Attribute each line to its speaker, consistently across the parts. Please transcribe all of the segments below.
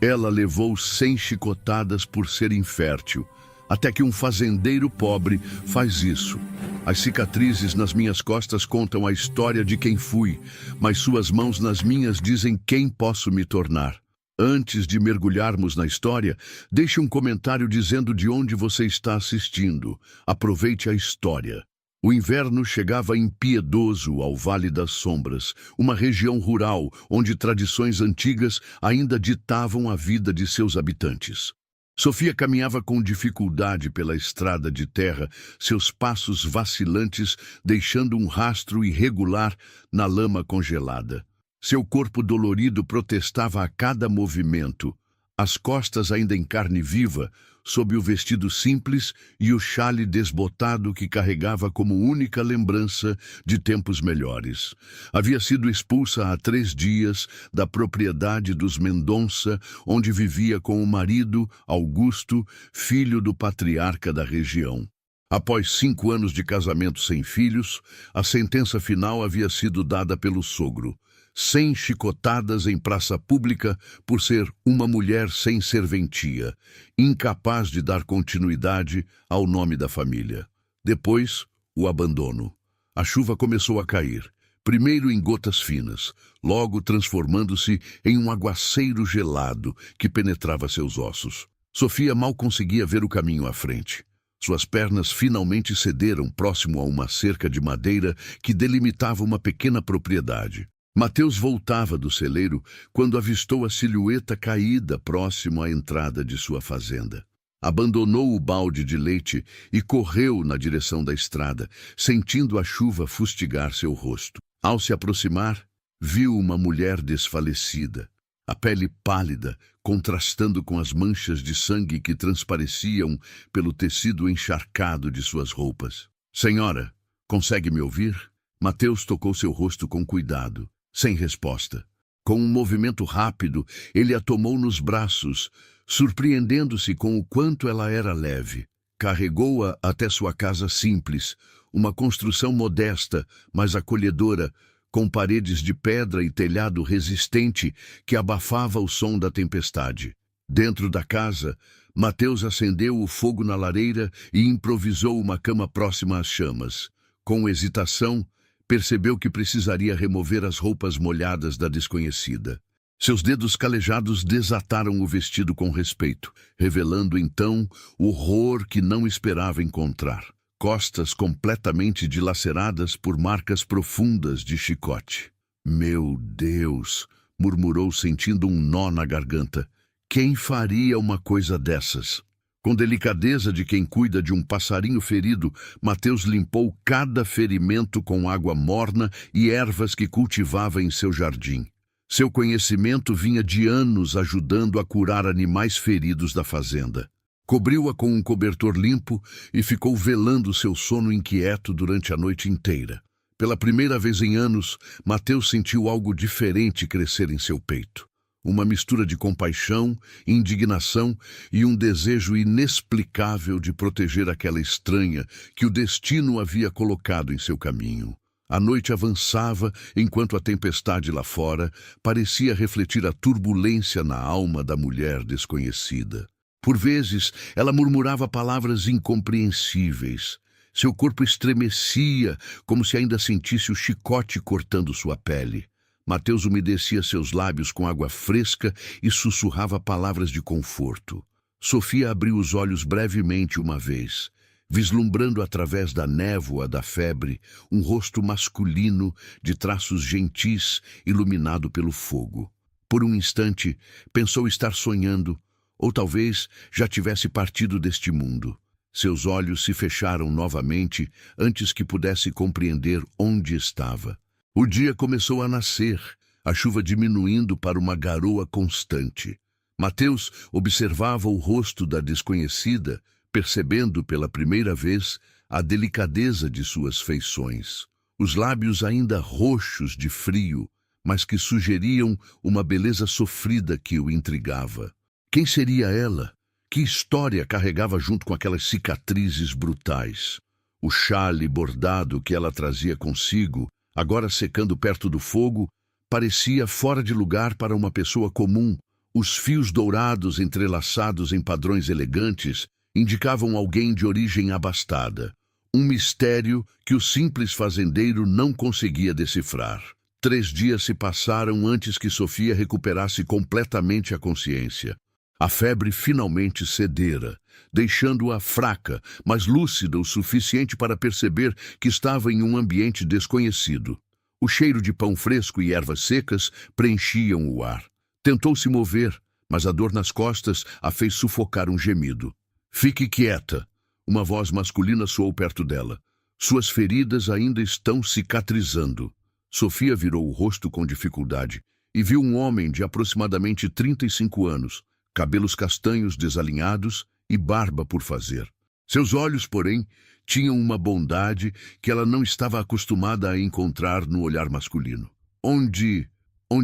Speaker 1: Ela levou 100 chicotadas por ser infértil, até que um fazendeiro pobre faz isso. As cicatrizes nas minhas costas contam a história de quem fui, mas suas mãos nas minhas dizem quem posso me tornar. Antes de mergulharmos na história, deixe um comentário dizendo de onde você está assistindo. Aproveite a história. O inverno chegava impiedoso ao Vale das Sombras, uma região rural onde tradições antigas ainda ditavam a vida de seus habitantes. Sofia caminhava com dificuldade pela estrada de terra, seus passos vacilantes deixando um rastro irregular na lama congelada. Seu corpo dolorido protestava a cada movimento, as costas ainda em carne viva, sob o vestido simples e o chale desbotado que carregava como única lembrança de tempos melhores. Havia sido expulsa há 3 dias da propriedade dos Mendonça, onde vivia com o marido, Augusto, filho do patriarca da região. Após 5 anos de casamento sem filhos, a sentença final havia sido dada pelo sogro. 100 chicotadas em praça pública por ser uma mulher sem serventia, incapaz de dar continuidade ao nome da família. Depois, o abandono. A chuva começou a cair, primeiro em gotas finas, logo transformando-se em um aguaceiro gelado que penetrava seus ossos. Sofia mal conseguia ver o caminho à frente. Suas pernas finalmente cederam próximo a uma cerca de madeira que delimitava uma pequena propriedade. Mateus voltava do celeiro quando avistou a silhueta caída próximo à entrada de sua fazenda. Abandonou o balde de leite e correu na direção da estrada, sentindo a chuva fustigar seu rosto. Ao se aproximar, viu uma mulher desfalecida, a pele pálida, contrastando com as manchas de sangue que transpareciam pelo tecido encharcado de suas roupas. "Senhora, consegue me ouvir?" Mateus tocou seu rosto com cuidado. Sem resposta. Com um movimento rápido, ele a tomou nos braços, surpreendendo-se com o quanto ela era leve. Carregou-a até sua casa simples, uma construção modesta, mas acolhedora, com paredes de pedra e telhado resistente que abafava o som da tempestade. Dentro da casa, Mateus acendeu o fogo na lareira e improvisou uma cama próxima às chamas. Com hesitação, percebeu que precisaria remover as roupas molhadas da desconhecida. Seus dedos calejados desataram o vestido com respeito, revelando então o horror que não esperava encontrar. Costas completamente dilaceradas por marcas profundas de chicote. "Meu Deus!" murmurou, sentindo um nó na garganta. "Quem faria uma coisa dessas?" Com delicadeza de quem cuida de um passarinho ferido, Mateus limpou cada ferimento com água morna e ervas que cultivava em seu jardim. Seu conhecimento vinha de anos ajudando a curar animais feridos da fazenda. Cobriu-a com um cobertor limpo e ficou velando seu sono inquieto durante a noite inteira. Pela primeira vez em anos, Mateus sentiu algo diferente crescer em seu peito. Uma mistura de compaixão, indignação e um desejo inexplicável de proteger aquela estranha que o destino havia colocado em seu caminho. A noite avançava enquanto a tempestade lá fora parecia refletir a turbulência na alma da mulher desconhecida. Por vezes, ela murmurava palavras incompreensíveis. Seu corpo estremecia, como se ainda sentisse o chicote cortando sua pele. Mateus umedecia seus lábios com água fresca e sussurrava palavras de conforto. Sofia abriu os olhos brevemente uma vez, vislumbrando através da névoa da febre um rosto masculino de traços gentis iluminado pelo fogo. Por um instante, pensou estar sonhando, ou talvez já tivesse partido deste mundo. Seus olhos se fecharam novamente antes que pudesse compreender onde estava. O dia começou a nascer, a chuva diminuindo para uma garoa constante. Mateus observava o rosto da desconhecida, percebendo pela primeira vez a delicadeza de suas feições. Os lábios ainda roxos de frio, mas que sugeriam uma beleza sofrida que o intrigava. Quem seria ela? Que história carregava junto com aquelas cicatrizes brutais? O chale bordado que ela trazia consigo, agora secando perto do fogo, parecia fora de lugar para uma pessoa comum. Os fios dourados entrelaçados em padrões elegantes indicavam alguém de origem abastada. Um mistério que o simples fazendeiro não conseguia decifrar. 3 dias se passaram antes que Sofia recuperasse completamente a consciência. A febre finalmente cedera, deixando-a fraca, mas lúcida o suficiente para perceber que estava em um ambiente desconhecido. O cheiro de pão fresco e ervas secas preenchiam o ar. Tentou se mover, mas a dor nas costas a fez sufocar um gemido. "Fique quieta", uma voz masculina soou perto dela. "Suas feridas ainda estão cicatrizando." Sofia virou o rosto com dificuldade e viu um homem de aproximadamente 35 anos, cabelos castanhos desalinhados e barba por fazer. Seus olhos, porém, tinham uma bondade que ela não estava acostumada a encontrar no olhar masculino. Onde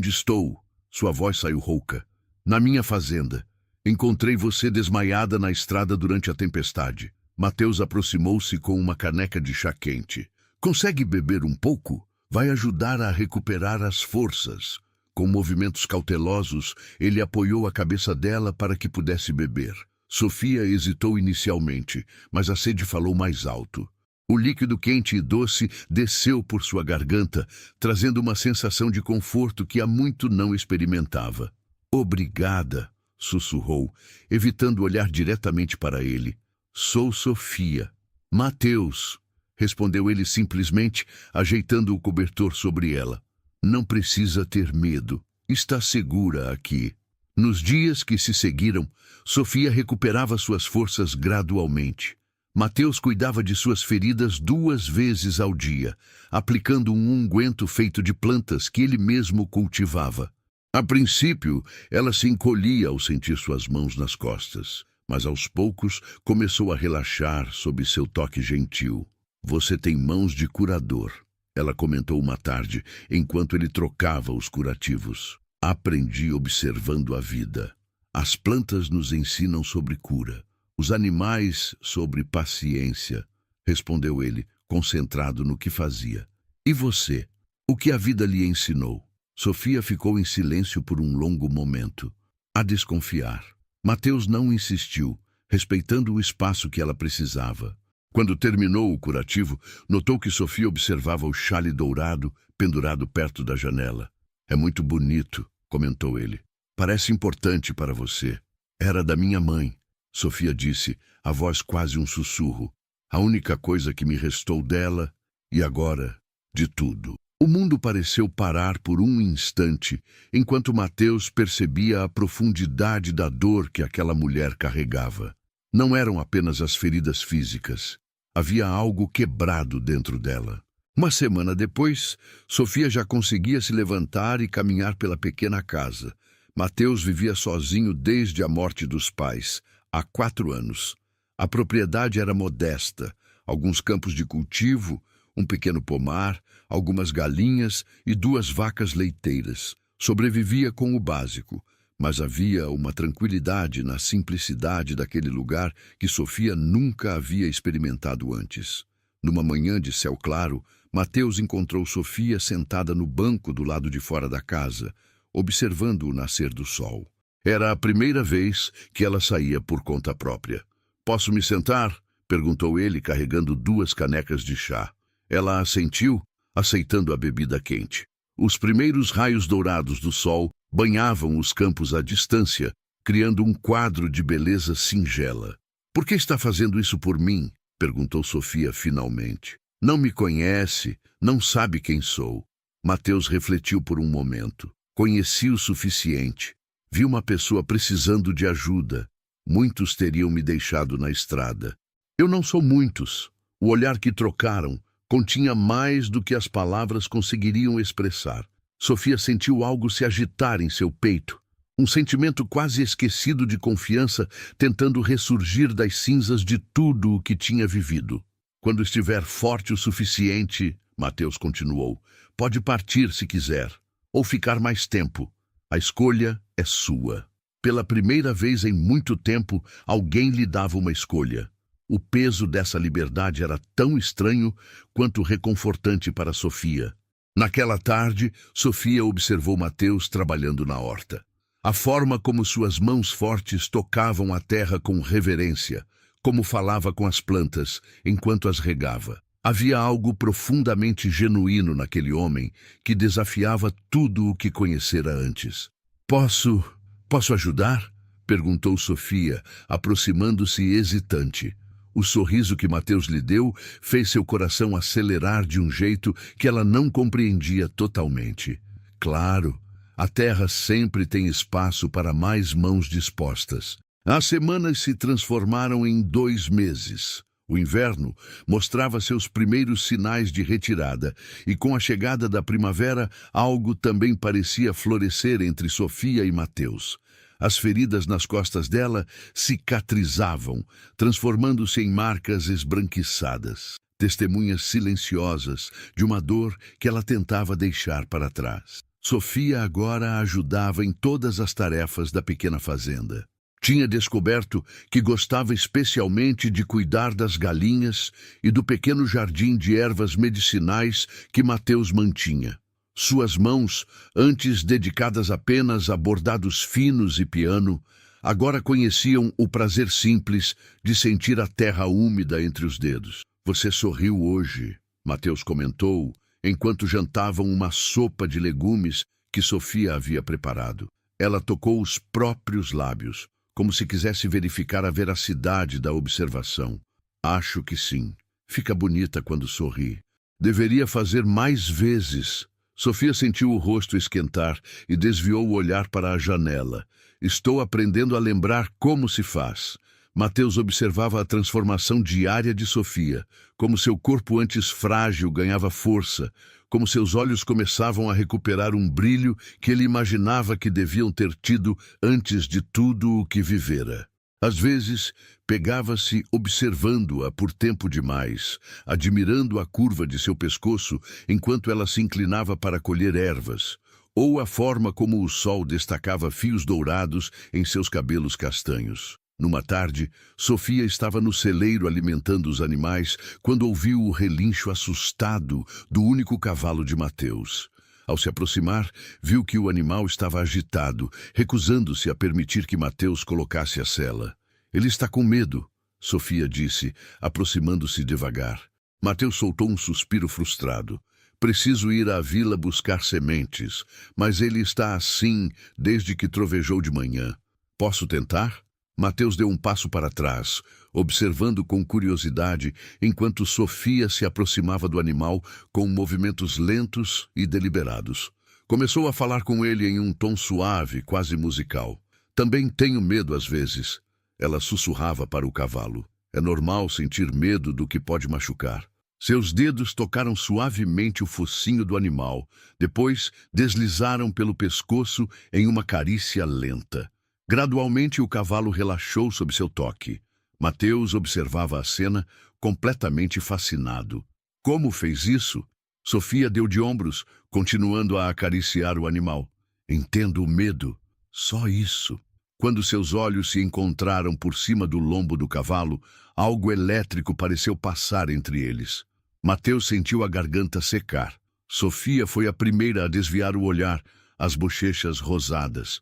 Speaker 1: estou?" Sua voz saiu rouca. "Na minha fazenda. Encontrei você desmaiada na estrada durante a tempestade." Mateus aproximou-se com uma caneca de chá quente. "Consegue beber um pouco? Vai ajudar a recuperar as forças." Com movimentos cautelosos, ele apoiou a cabeça dela para que pudesse beber. Sofia hesitou inicialmente, mas a sede falou mais alto. O líquido quente e doce desceu por sua garganta, trazendo uma sensação de conforto que há muito não experimentava. "Obrigada", sussurrou, evitando olhar diretamente para ele. "Sou Sofia." "Mateus", respondeu ele simplesmente, ajeitando o cobertor sobre ela. "Não precisa ter medo. Está segura aqui." Nos dias que se seguiram, Sofia recuperava suas forças gradualmente. Mateus cuidava de suas feridas 2 vezes ao dia, aplicando um unguento feito de plantas que ele mesmo cultivava. A princípio, ela se encolhia ao sentir suas mãos nas costas, mas aos poucos começou a relaxar sob seu toque gentil. "Você tem mãos de curador", ela comentou uma tarde, enquanto ele trocava os curativos. "Aprendi observando a vida. As plantas nos ensinam sobre cura. Os animais sobre paciência", respondeu ele, concentrado no que fazia. "E você? O que a vida lhe ensinou?" Sofia ficou em silêncio por um longo momento, a desconfiar. Mateus não insistiu, respeitando o espaço que ela precisava. Quando terminou o curativo, notou que Sofia observava o xale dourado pendurado perto da janela. "É muito bonito", comentou ele. "Parece importante para você." "Era da minha mãe", Sofia disse, a voz quase um sussurro. "A única coisa que me restou dela, e agora, de tudo." O mundo pareceu parar por um instante, enquanto Mateus percebia a profundidade da dor que aquela mulher carregava. Não eram apenas as feridas físicas. Havia algo quebrado dentro dela. Uma semana depois, Sofia já conseguia se levantar e caminhar pela pequena casa. Mateus vivia sozinho desde a morte dos pais, há 4 anos. A propriedade era modesta, alguns campos de cultivo, um pequeno pomar, algumas galinhas e 2 vacas leiteiras. Sobrevivia com o básico, mas havia uma tranquilidade na simplicidade daquele lugar que Sofia nunca havia experimentado antes. Numa manhã de céu claro, Mateus encontrou Sofia sentada no banco do lado de fora da casa, observando o nascer do sol. Era a primeira vez que ela saía por conta própria. "Posso me sentar?", perguntou ele, carregando 2 canecas de chá. Ela assentiu, aceitando a bebida quente. Os primeiros raios dourados do sol banhavam os campos à distância, criando um quadro de beleza singela. "Por que está fazendo isso por mim?", perguntou Sofia finalmente. "Não me conhece, não sabe quem sou." Mateus refletiu por um momento. "Conheci o suficiente. Vi uma pessoa precisando de ajuda. Muitos teriam me deixado na estrada. Eu não sou muitos." O olhar que trocaram continha mais do que as palavras conseguiriam expressar. Sofia sentiu algo se agitar em seu peito, um sentimento quase esquecido de confiança tentando ressurgir das cinzas de tudo o que tinha vivido. "Quando estiver forte o suficiente", Mateus continuou, "pode partir se quiser, ou ficar mais tempo. A escolha é sua." Pela primeira vez em muito tempo, alguém lhe dava uma escolha. O peso dessa liberdade era tão estranho quanto reconfortante para Sofia. Naquela tarde, Sofia observou Mateus trabalhando na horta. A forma como suas mãos fortes tocavam a terra com reverência, como falava com as plantas enquanto as regava. Havia algo profundamente genuíno naquele homem que desafiava tudo o que conhecera antes. Posso ajudar? Perguntou Sofia, aproximando-se hesitante. O sorriso que Mateus lhe deu fez seu coração acelerar de um jeito que ela não compreendia totalmente. Claro, a terra sempre tem espaço para mais mãos dispostas. As semanas se transformaram em 2 meses. O inverno mostrava seus primeiros sinais de retirada, e com a chegada da primavera, algo também parecia florescer entre Sofia e Mateus. As feridas nas costas dela cicatrizavam, transformando-se em marcas esbranquiçadas, testemunhas silenciosas de uma dor que ela tentava deixar para trás. Sofia agora a ajudava em todas as tarefas da pequena fazenda. Tinha descoberto que gostava especialmente de cuidar das galinhas e do pequeno jardim de ervas medicinais que Mateus mantinha. Suas mãos, antes dedicadas apenas a bordados finos e piano, agora conheciam o prazer simples de sentir a terra úmida entre os dedos. Você sorriu hoje, Mateus comentou, enquanto jantavam uma sopa de legumes que Sofia havia preparado. Ela tocou os próprios lábios, como se quisesse verificar a veracidade da observação. Acho que sim. Fica bonita quando sorri. Deveria fazer mais vezes. Sofia sentiu o rosto esquentar e desviou o olhar para a janela. Estou aprendendo a lembrar como se faz. Mateus observava a transformação diária de Sofia, como seu corpo antes frágil ganhava força, como seus olhos começavam a recuperar um brilho que ele imaginava que deviam ter tido antes de tudo o que vivera. Às vezes, pegava-se observando-a por tempo demais, admirando a curva de seu pescoço enquanto ela se inclinava para colher ervas, ou a forma como o sol destacava fios dourados em seus cabelos castanhos. Numa tarde, Sofia estava no celeiro alimentando os animais quando ouviu o relincho assustado do único cavalo de Mateus. Ao se aproximar, viu que o animal estava agitado, recusando-se a permitir que Mateus colocasse a sela. Ele está com medo, Sofia disse, aproximando-se devagar. Mateus soltou um suspiro frustrado. Preciso ir à vila buscar sementes, mas ele está assim desde que trovejou de manhã. Posso tentar? Mateus deu um passo para trás, observando com curiosidade enquanto Sofia se aproximava do animal com movimentos lentos e deliberados. Começou a falar com ele em um tom suave, quase musical. Também tenho medo às vezes. Ela sussurrava para o cavalo. É normal sentir medo do que pode machucar. Seus dedos tocaram suavemente o focinho do animal, depois deslizaram pelo pescoço em uma carícia lenta. Gradualmente o cavalo relaxou sob seu toque. Mateus observava a cena, completamente fascinado. Como fez isso? Sofia deu de ombros, continuando a acariciar o animal. Entendo o medo. Só isso. Quando seus olhos se encontraram por cima do lombo do cavalo, algo elétrico pareceu passar entre eles. Mateus sentiu a garganta secar. Sofia foi a primeira a desviar o olhar, as bochechas rosadas.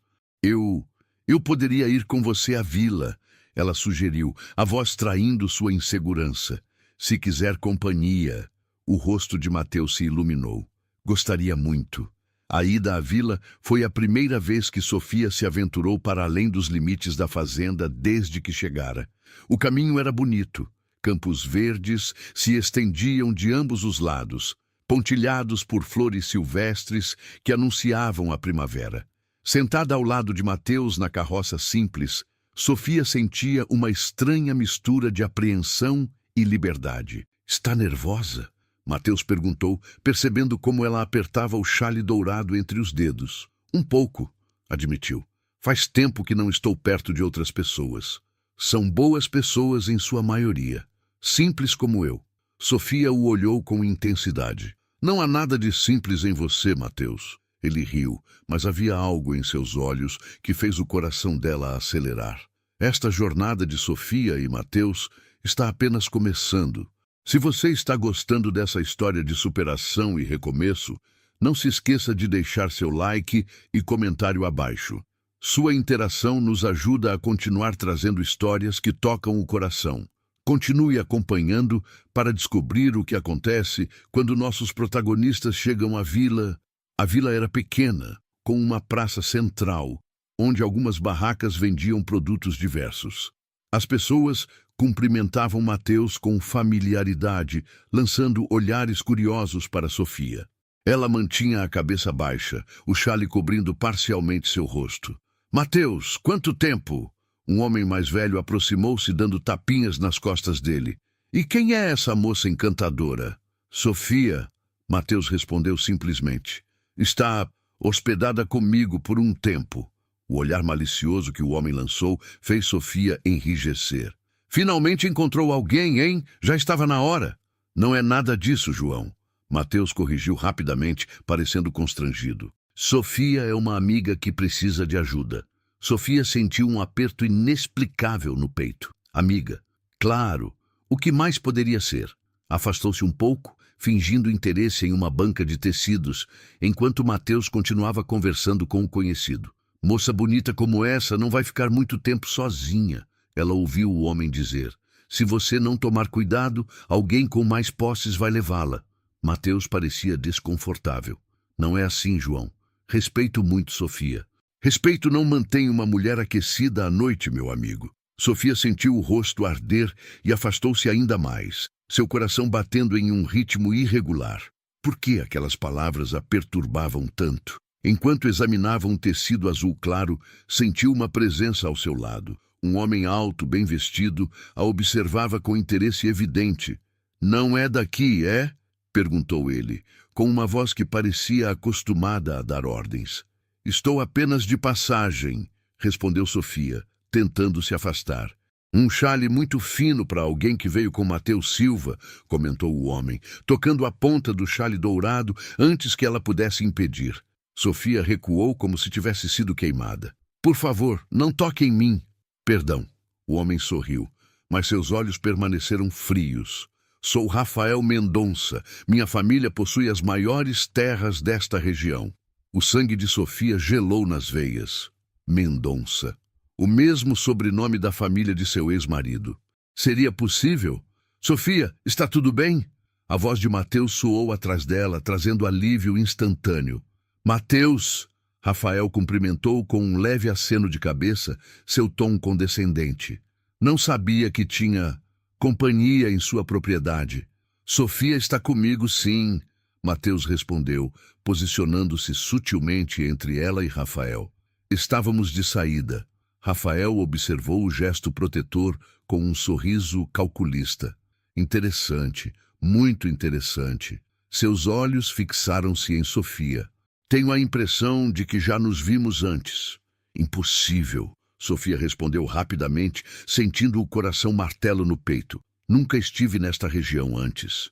Speaker 1: Eu poderia ir com você à vila, ela sugeriu, a voz traindo sua insegurança. Se quiser companhia. O rosto de Mateus se iluminou. Gostaria muito. A ida à vila foi a primeira vez que Sofia se aventurou para além dos limites da fazenda desde que chegara. O caminho era bonito. Campos verdes se estendiam de ambos os lados, pontilhados por flores silvestres que anunciavam a primavera. Sentada ao lado de Mateus na carroça simples, Sofia sentia uma estranha mistura de apreensão e liberdade. Está nervosa? Mateus perguntou, percebendo como ela apertava o chale dourado entre os dedos. Um pouco, admitiu. Faz tempo que não estou perto de outras pessoas. São boas pessoas em sua maioria. Simples como eu. Sofia o olhou com intensidade. Não há nada de simples em você, Mateus. Ele riu, mas havia algo em seus olhos que fez o coração dela acelerar. Esta jornada de Sofia e Mateus está apenas começando. Se você está gostando dessa história de superação e recomeço, não se esqueça de deixar seu like e comentário abaixo. Sua interação nos ajuda a continuar trazendo histórias que tocam o coração. Continue acompanhando para descobrir o que acontece quando nossos protagonistas chegam à vila. A vila era pequena, com uma praça central, onde algumas barracas vendiam produtos diversos. As pessoas cumprimentavam Mateus com familiaridade, lançando olhares curiosos para Sofia. Ela mantinha a cabeça baixa, o xale cobrindo parcialmente seu rosto. Mateus, quanto tempo? Um homem mais velho aproximou-se dando tapinhas nas costas dele. E quem é essa moça encantadora? Sofia, Mateus respondeu simplesmente. Está hospedada comigo por um tempo. O olhar malicioso que o homem lançou fez Sofia enrijecer. Finalmente encontrou alguém, hein? Já estava na hora. Não é nada disso, João. Mateus corrigiu rapidamente, parecendo constrangido. Sofia é uma amiga que precisa de ajuda. Sofia sentiu um aperto inexplicável no peito. Amiga. Claro. O que mais poderia ser? Afastou-se um pouco, fingindo interesse em uma banca de tecidos, enquanto Mateus continuava conversando com o conhecido. Moça bonita como essa não vai ficar muito tempo sozinha, ela ouviu o homem dizer. Se você não tomar cuidado, alguém com mais posses vai levá-la. Mateus parecia desconfortável. Não é assim, João. Respeito muito Sofia. Respeito não mantém uma mulher aquecida à noite, meu amigo. Sofia sentiu o rosto arder e afastou-se ainda mais, seu coração batendo em um ritmo irregular. Por que aquelas palavras a perturbavam tanto? Enquanto examinava um tecido azul claro, sentiu uma presença ao seu lado. Um homem alto, bem vestido, a observava com interesse evidente. Não é daqui, é? Perguntou ele, com uma voz que parecia acostumada a dar ordens. Estou apenas de passagem, respondeu Sofia, tentando se afastar. Um xale muito fino para alguém que veio com Mateus Silva, comentou o homem, tocando a ponta do xale dourado antes que ela pudesse impedir. Sofia recuou como se tivesse sido queimada. Por favor, não toque em mim. Perdão. O homem sorriu, mas seus olhos permaneceram frios. Sou Rafael Mendonça. Minha família possui as maiores terras desta região. O sangue de Sofia gelou nas veias. Mendonça. O mesmo sobrenome da família de seu ex-marido. Seria possível? Sofia, está tudo bem? A voz de Mateus soou atrás dela, trazendo alívio instantâneo. Mateus! Rafael cumprimentou com um leve aceno de cabeça, seu tom condescendente. Não sabia que tinha companhia em sua propriedade. Sofia está comigo, sim, Mateus respondeu, posicionando-se sutilmente entre ela e Rafael. Estávamos de saída. Rafael observou o gesto protetor com um sorriso calculista. Interessante, muito interessante. Seus olhos fixaram-se em Sofia. Tenho a impressão de que já nos vimos antes. Impossível, Sofia respondeu rapidamente, sentindo o coração martelo no peito. Nunca estive nesta região antes.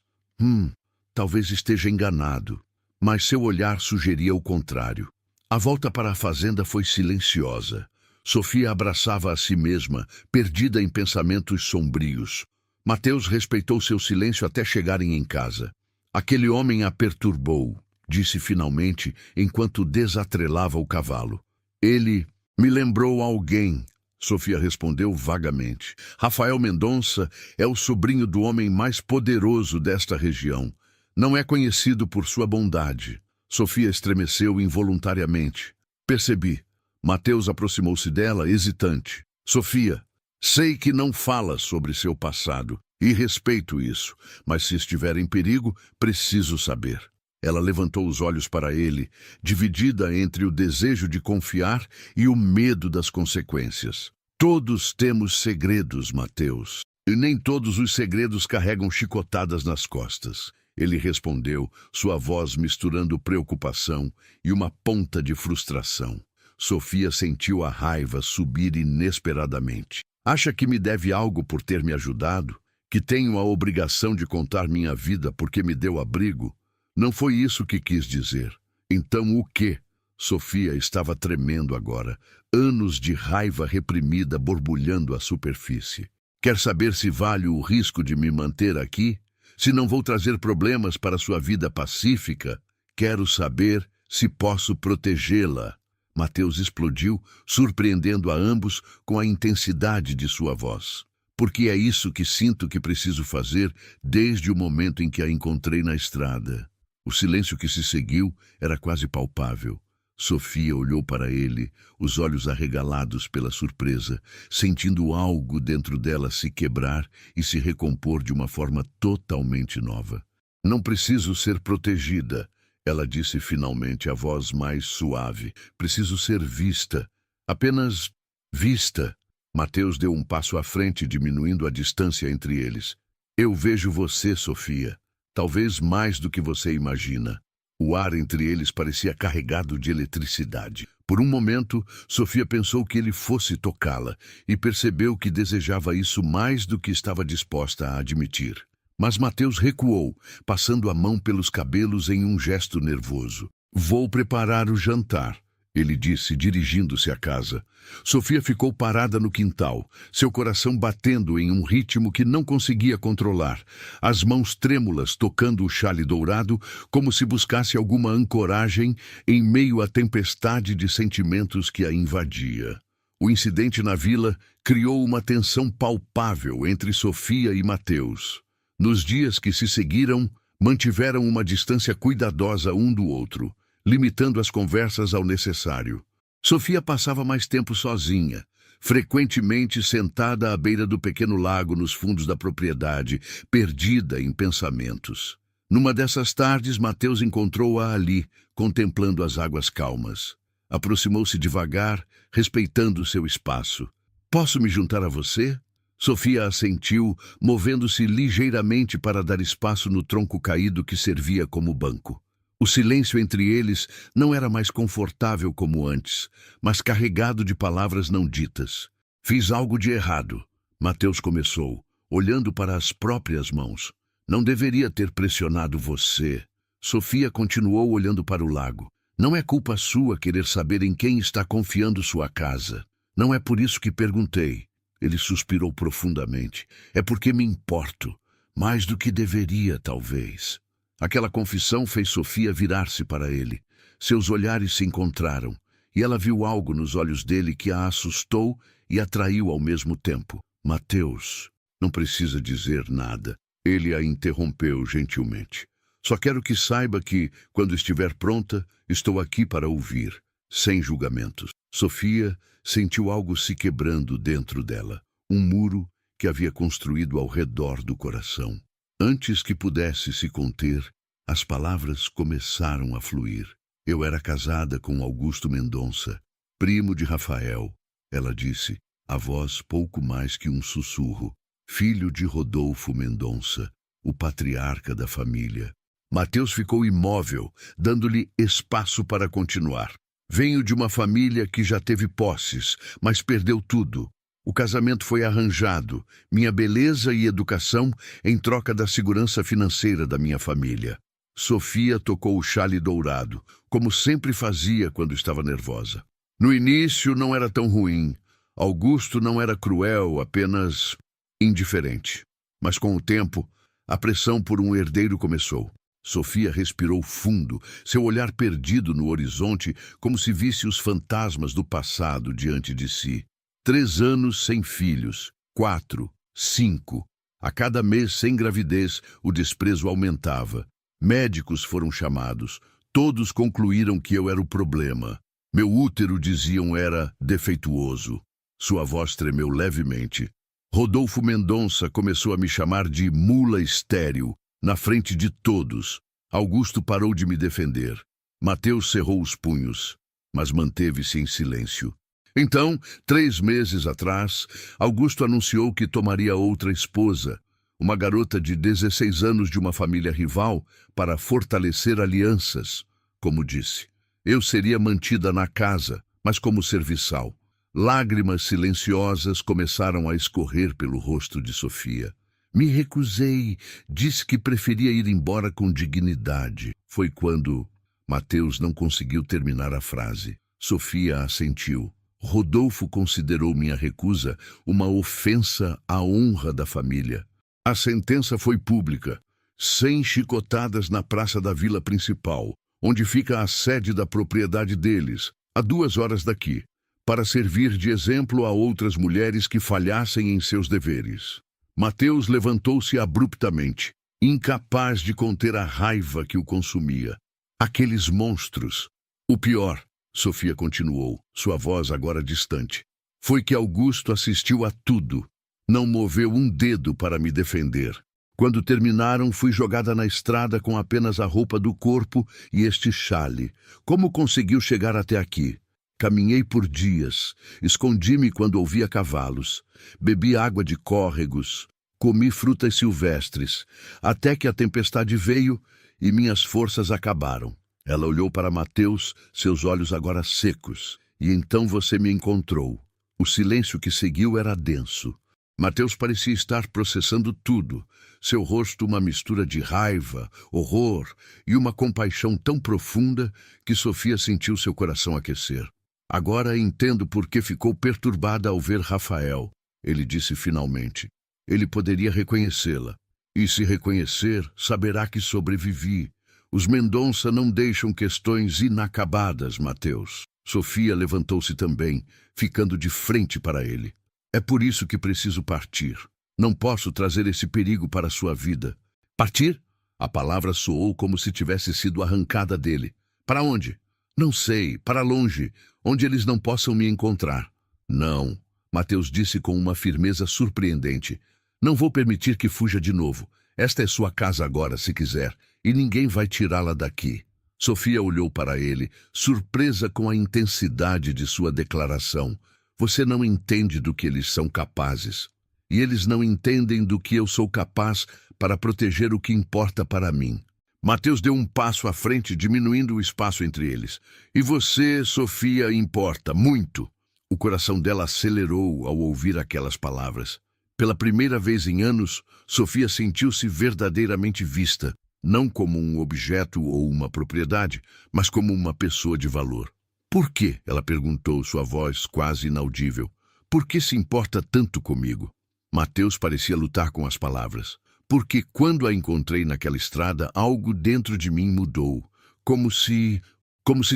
Speaker 1: Talvez esteja enganado, mas seu olhar sugeria o contrário. A volta para a fazenda foi silenciosa. Sofia abraçava a si mesma, perdida em pensamentos sombrios. Mateus respeitou seu silêncio até chegarem em casa. Aquele homem a perturbou, disse finalmente, enquanto desatrelava o cavalo. Ele me lembrou alguém, Sofia respondeu vagamente. Rafael Mendonça é o sobrinho do homem mais poderoso desta região. Não é conhecido por sua bondade. Sofia estremeceu involuntariamente. Percebi. Mateus aproximou-se dela, hesitante. Sofia, sei que não fala sobre seu passado, e respeito isso, mas se estiver em perigo, preciso saber. Ela levantou os olhos para ele, dividida entre o desejo de confiar e o medo das consequências. Todos temos segredos, Mateus, e nem todos os segredos carregam chicotadas nas costas. Ele respondeu, sua voz misturando preocupação e uma ponta de frustração. Sofia sentiu a raiva subir inesperadamente. Acha que me deve algo por ter me ajudado? Que tenho a obrigação de contar minha vida porque me deu abrigo? Não foi isso que quis dizer. Então o quê? Sofia estava tremendo agora, anos de raiva reprimida borbulhando à superfície. Quer saber se vale o risco de me manter aqui? Se não vou trazer problemas para sua vida pacífica? Quero saber se posso protegê-la. Mateus explodiu, surpreendendo a ambos com a intensidade de sua voz. Porque é isso que sinto que preciso fazer desde o momento em que a encontrei na estrada. O silêncio que se seguiu era quase palpável. Sofia olhou para ele, os olhos arregalados pela surpresa, sentindo algo dentro dela se quebrar e se recompor de uma forma totalmente nova. Não preciso ser protegida, ela disse finalmente, a voz mais suave. Preciso ser vista. Apenas vista. Mateus deu um passo à frente, diminuindo a distância entre eles. Eu vejo você, Sofia. Talvez mais do que você imagina. O ar entre eles parecia carregado de eletricidade. Por um momento, Sofia pensou que ele fosse tocá-la e percebeu que desejava isso mais do que estava disposta a admitir. Mas Mateus recuou, passando a mão pelos cabelos em um gesto nervoso. Vou preparar o jantar, ele disse, dirigindo-se à casa. Sofia ficou parada no quintal, seu coração batendo em um ritmo que não conseguia controlar, as mãos trêmulas tocando o chale dourado, como se buscasse alguma ancoragem em meio à tempestade de sentimentos que a invadia. O incidente na vila criou uma tensão palpável entre Sofia e Mateus. Nos dias que se seguiram, mantiveram uma distância cuidadosa um do outro, limitando as conversas ao necessário. Sofia passava mais tempo sozinha, frequentemente sentada à beira do pequeno lago nos fundos da propriedade, perdida em pensamentos. Numa dessas tardes, Mateus encontrou-a ali, contemplando as águas calmas. Aproximou-se devagar, respeitando seu espaço. Posso me juntar a você? Sofia assentiu, movendo-se ligeiramente para dar espaço no tronco caído que servia como banco. O silêncio entre eles não era mais confortável como antes, mas carregado de palavras não ditas. Fiz algo de errado, Mateus começou, olhando para as próprias mãos. Não deveria ter pressionado você. Sofia continuou olhando para o lago. Não é culpa sua querer saber em quem está confiando sua casa. Não é por isso que perguntei. Ele suspirou profundamente. É porque me importo, mais do que deveria, talvez. Aquela confissão fez Sofia virar-se para ele. Seus olhares se encontraram, e ela viu algo nos olhos dele que a assustou e atraiu ao mesmo tempo. Mateus, não precisa dizer nada. Ele a interrompeu gentilmente. Só quero que saiba que, quando estiver pronta, estou aqui para ouvir, sem julgamentos. Sofia sentiu algo se quebrando dentro dela, um muro que havia construído ao redor do coração. Antes que pudesse se conter, as palavras começaram a fluir. Eu era casada com Augusto Mendonça, primo de Rafael, ela disse, a voz pouco mais que um sussurro, filho de Rodolfo Mendonça, o patriarca da família. Mateus ficou imóvel, dando-lhe espaço para continuar. Venho de uma família que já teve posses, mas perdeu tudo. O casamento foi arranjado, minha beleza e educação em troca da segurança financeira da minha família. Sofia tocou o chale dourado, como sempre fazia quando estava nervosa. No início não era tão ruim. Augusto não era cruel, apenas indiferente. Mas com o tempo, a pressão por um herdeiro começou. Sofia respirou fundo, seu olhar perdido no horizonte, como se visse os fantasmas do passado diante de si. 3 anos sem filhos, 4, 5. A cada mês sem gravidez, o desprezo aumentava. Médicos foram chamados. Todos concluíram que eu era o problema. Meu útero, diziam, era defeituoso. Sua voz tremeu levemente. Rodolfo Mendonça começou a me chamar de mula estéril, na frente de todos. Augusto parou de me defender. Mateus cerrou os punhos, mas manteve-se em silêncio. Então, 3 meses atrás, Augusto anunciou que tomaria outra esposa, uma garota de 16 anos de uma família rival, para fortalecer alianças, como disse. Eu seria mantida na casa, mas como serviçal. Lágrimas silenciosas começaram a escorrer pelo rosto de Sofia. Me recusei, disse que preferia ir embora com dignidade. Foi quando Mateus não conseguiu terminar a frase. Sofia assentiu. Rodolfo considerou minha recusa uma ofensa à honra da família. A sentença foi pública. 100 chicotadas na praça da vila principal, onde fica a sede da propriedade deles. a 2 horas daqui, para servir de exemplo a outras mulheres que falhassem em seus deveres. Mateus levantou-se abruptamente, incapaz de conter a raiva que o consumia. Aqueles monstros. O pior, Sofia continuou, sua voz agora distante, foi que Augusto assistiu a tudo. Não moveu um dedo para me defender. Quando terminaram, fui jogada na estrada com apenas a roupa do corpo e este chale. Como conseguiu chegar até aqui? Caminhei por dias, escondi-me quando ouvia cavalos, bebi água de córregos, comi frutas silvestres, até que a tempestade veio e minhas forças acabaram. Ela olhou para Mateus, seus olhos agora secos. E então você me encontrou. O silêncio que seguiu era denso. Mateus parecia estar processando tudo. Seu rosto uma mistura de raiva, horror e uma compaixão tão profunda que Sofia sentiu seu coração aquecer. Agora entendo por que ficou perturbada ao ver Rafael, ele disse finalmente. Ele poderia reconhecê-la. E se reconhecer, saberá que sobrevivi. Os Mendonça não deixam questões inacabadas, Mateus. Sofia levantou-se também, ficando de frente para ele. É por isso que preciso partir. Não posso trazer esse perigo para a sua vida. Partir? A palavra soou como se tivesse sido arrancada dele. Para onde? Não sei, para longe, onde eles não possam me encontrar. Não, Mateus disse com uma firmeza surpreendente. Não vou permitir que fuja de novo. Esta é sua casa agora, se quiser, e ninguém vai tirá-la daqui. Sofia olhou para ele, surpresa com a intensidade de sua declaração. Você não entende do que eles são capazes. E eles não entendem do que eu sou capaz para proteger o que importa para mim. Mateus deu um passo à frente, diminuindo o espaço entre eles. E você, Sofia, importa muito. O coração dela acelerou ao ouvir aquelas palavras. Pela primeira vez em anos, Sofia sentiu-se verdadeiramente vista, não como um objeto ou uma propriedade, mas como uma pessoa de valor. Por quê? Ela perguntou, sua voz quase inaudível. Por que se importa tanto comigo? Mateus parecia lutar com as palavras. Porque quando a encontrei naquela estrada, algo dentro de mim mudou. Como se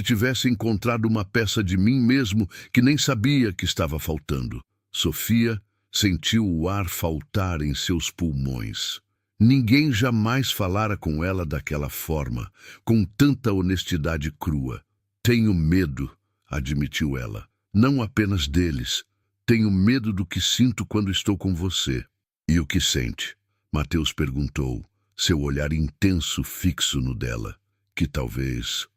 Speaker 1: tivesse encontrado uma peça de mim mesmo que nem sabia que estava faltando. Sofia sentiu o ar faltar em seus pulmões. Ninguém jamais falara com ela daquela forma, com tanta honestidade crua. Tenho medo, admitiu ela. Não apenas deles. Tenho medo do que sinto quando estou com você. E o que sente? Mateus perguntou, seu olhar intenso fixo no dela. Que talvez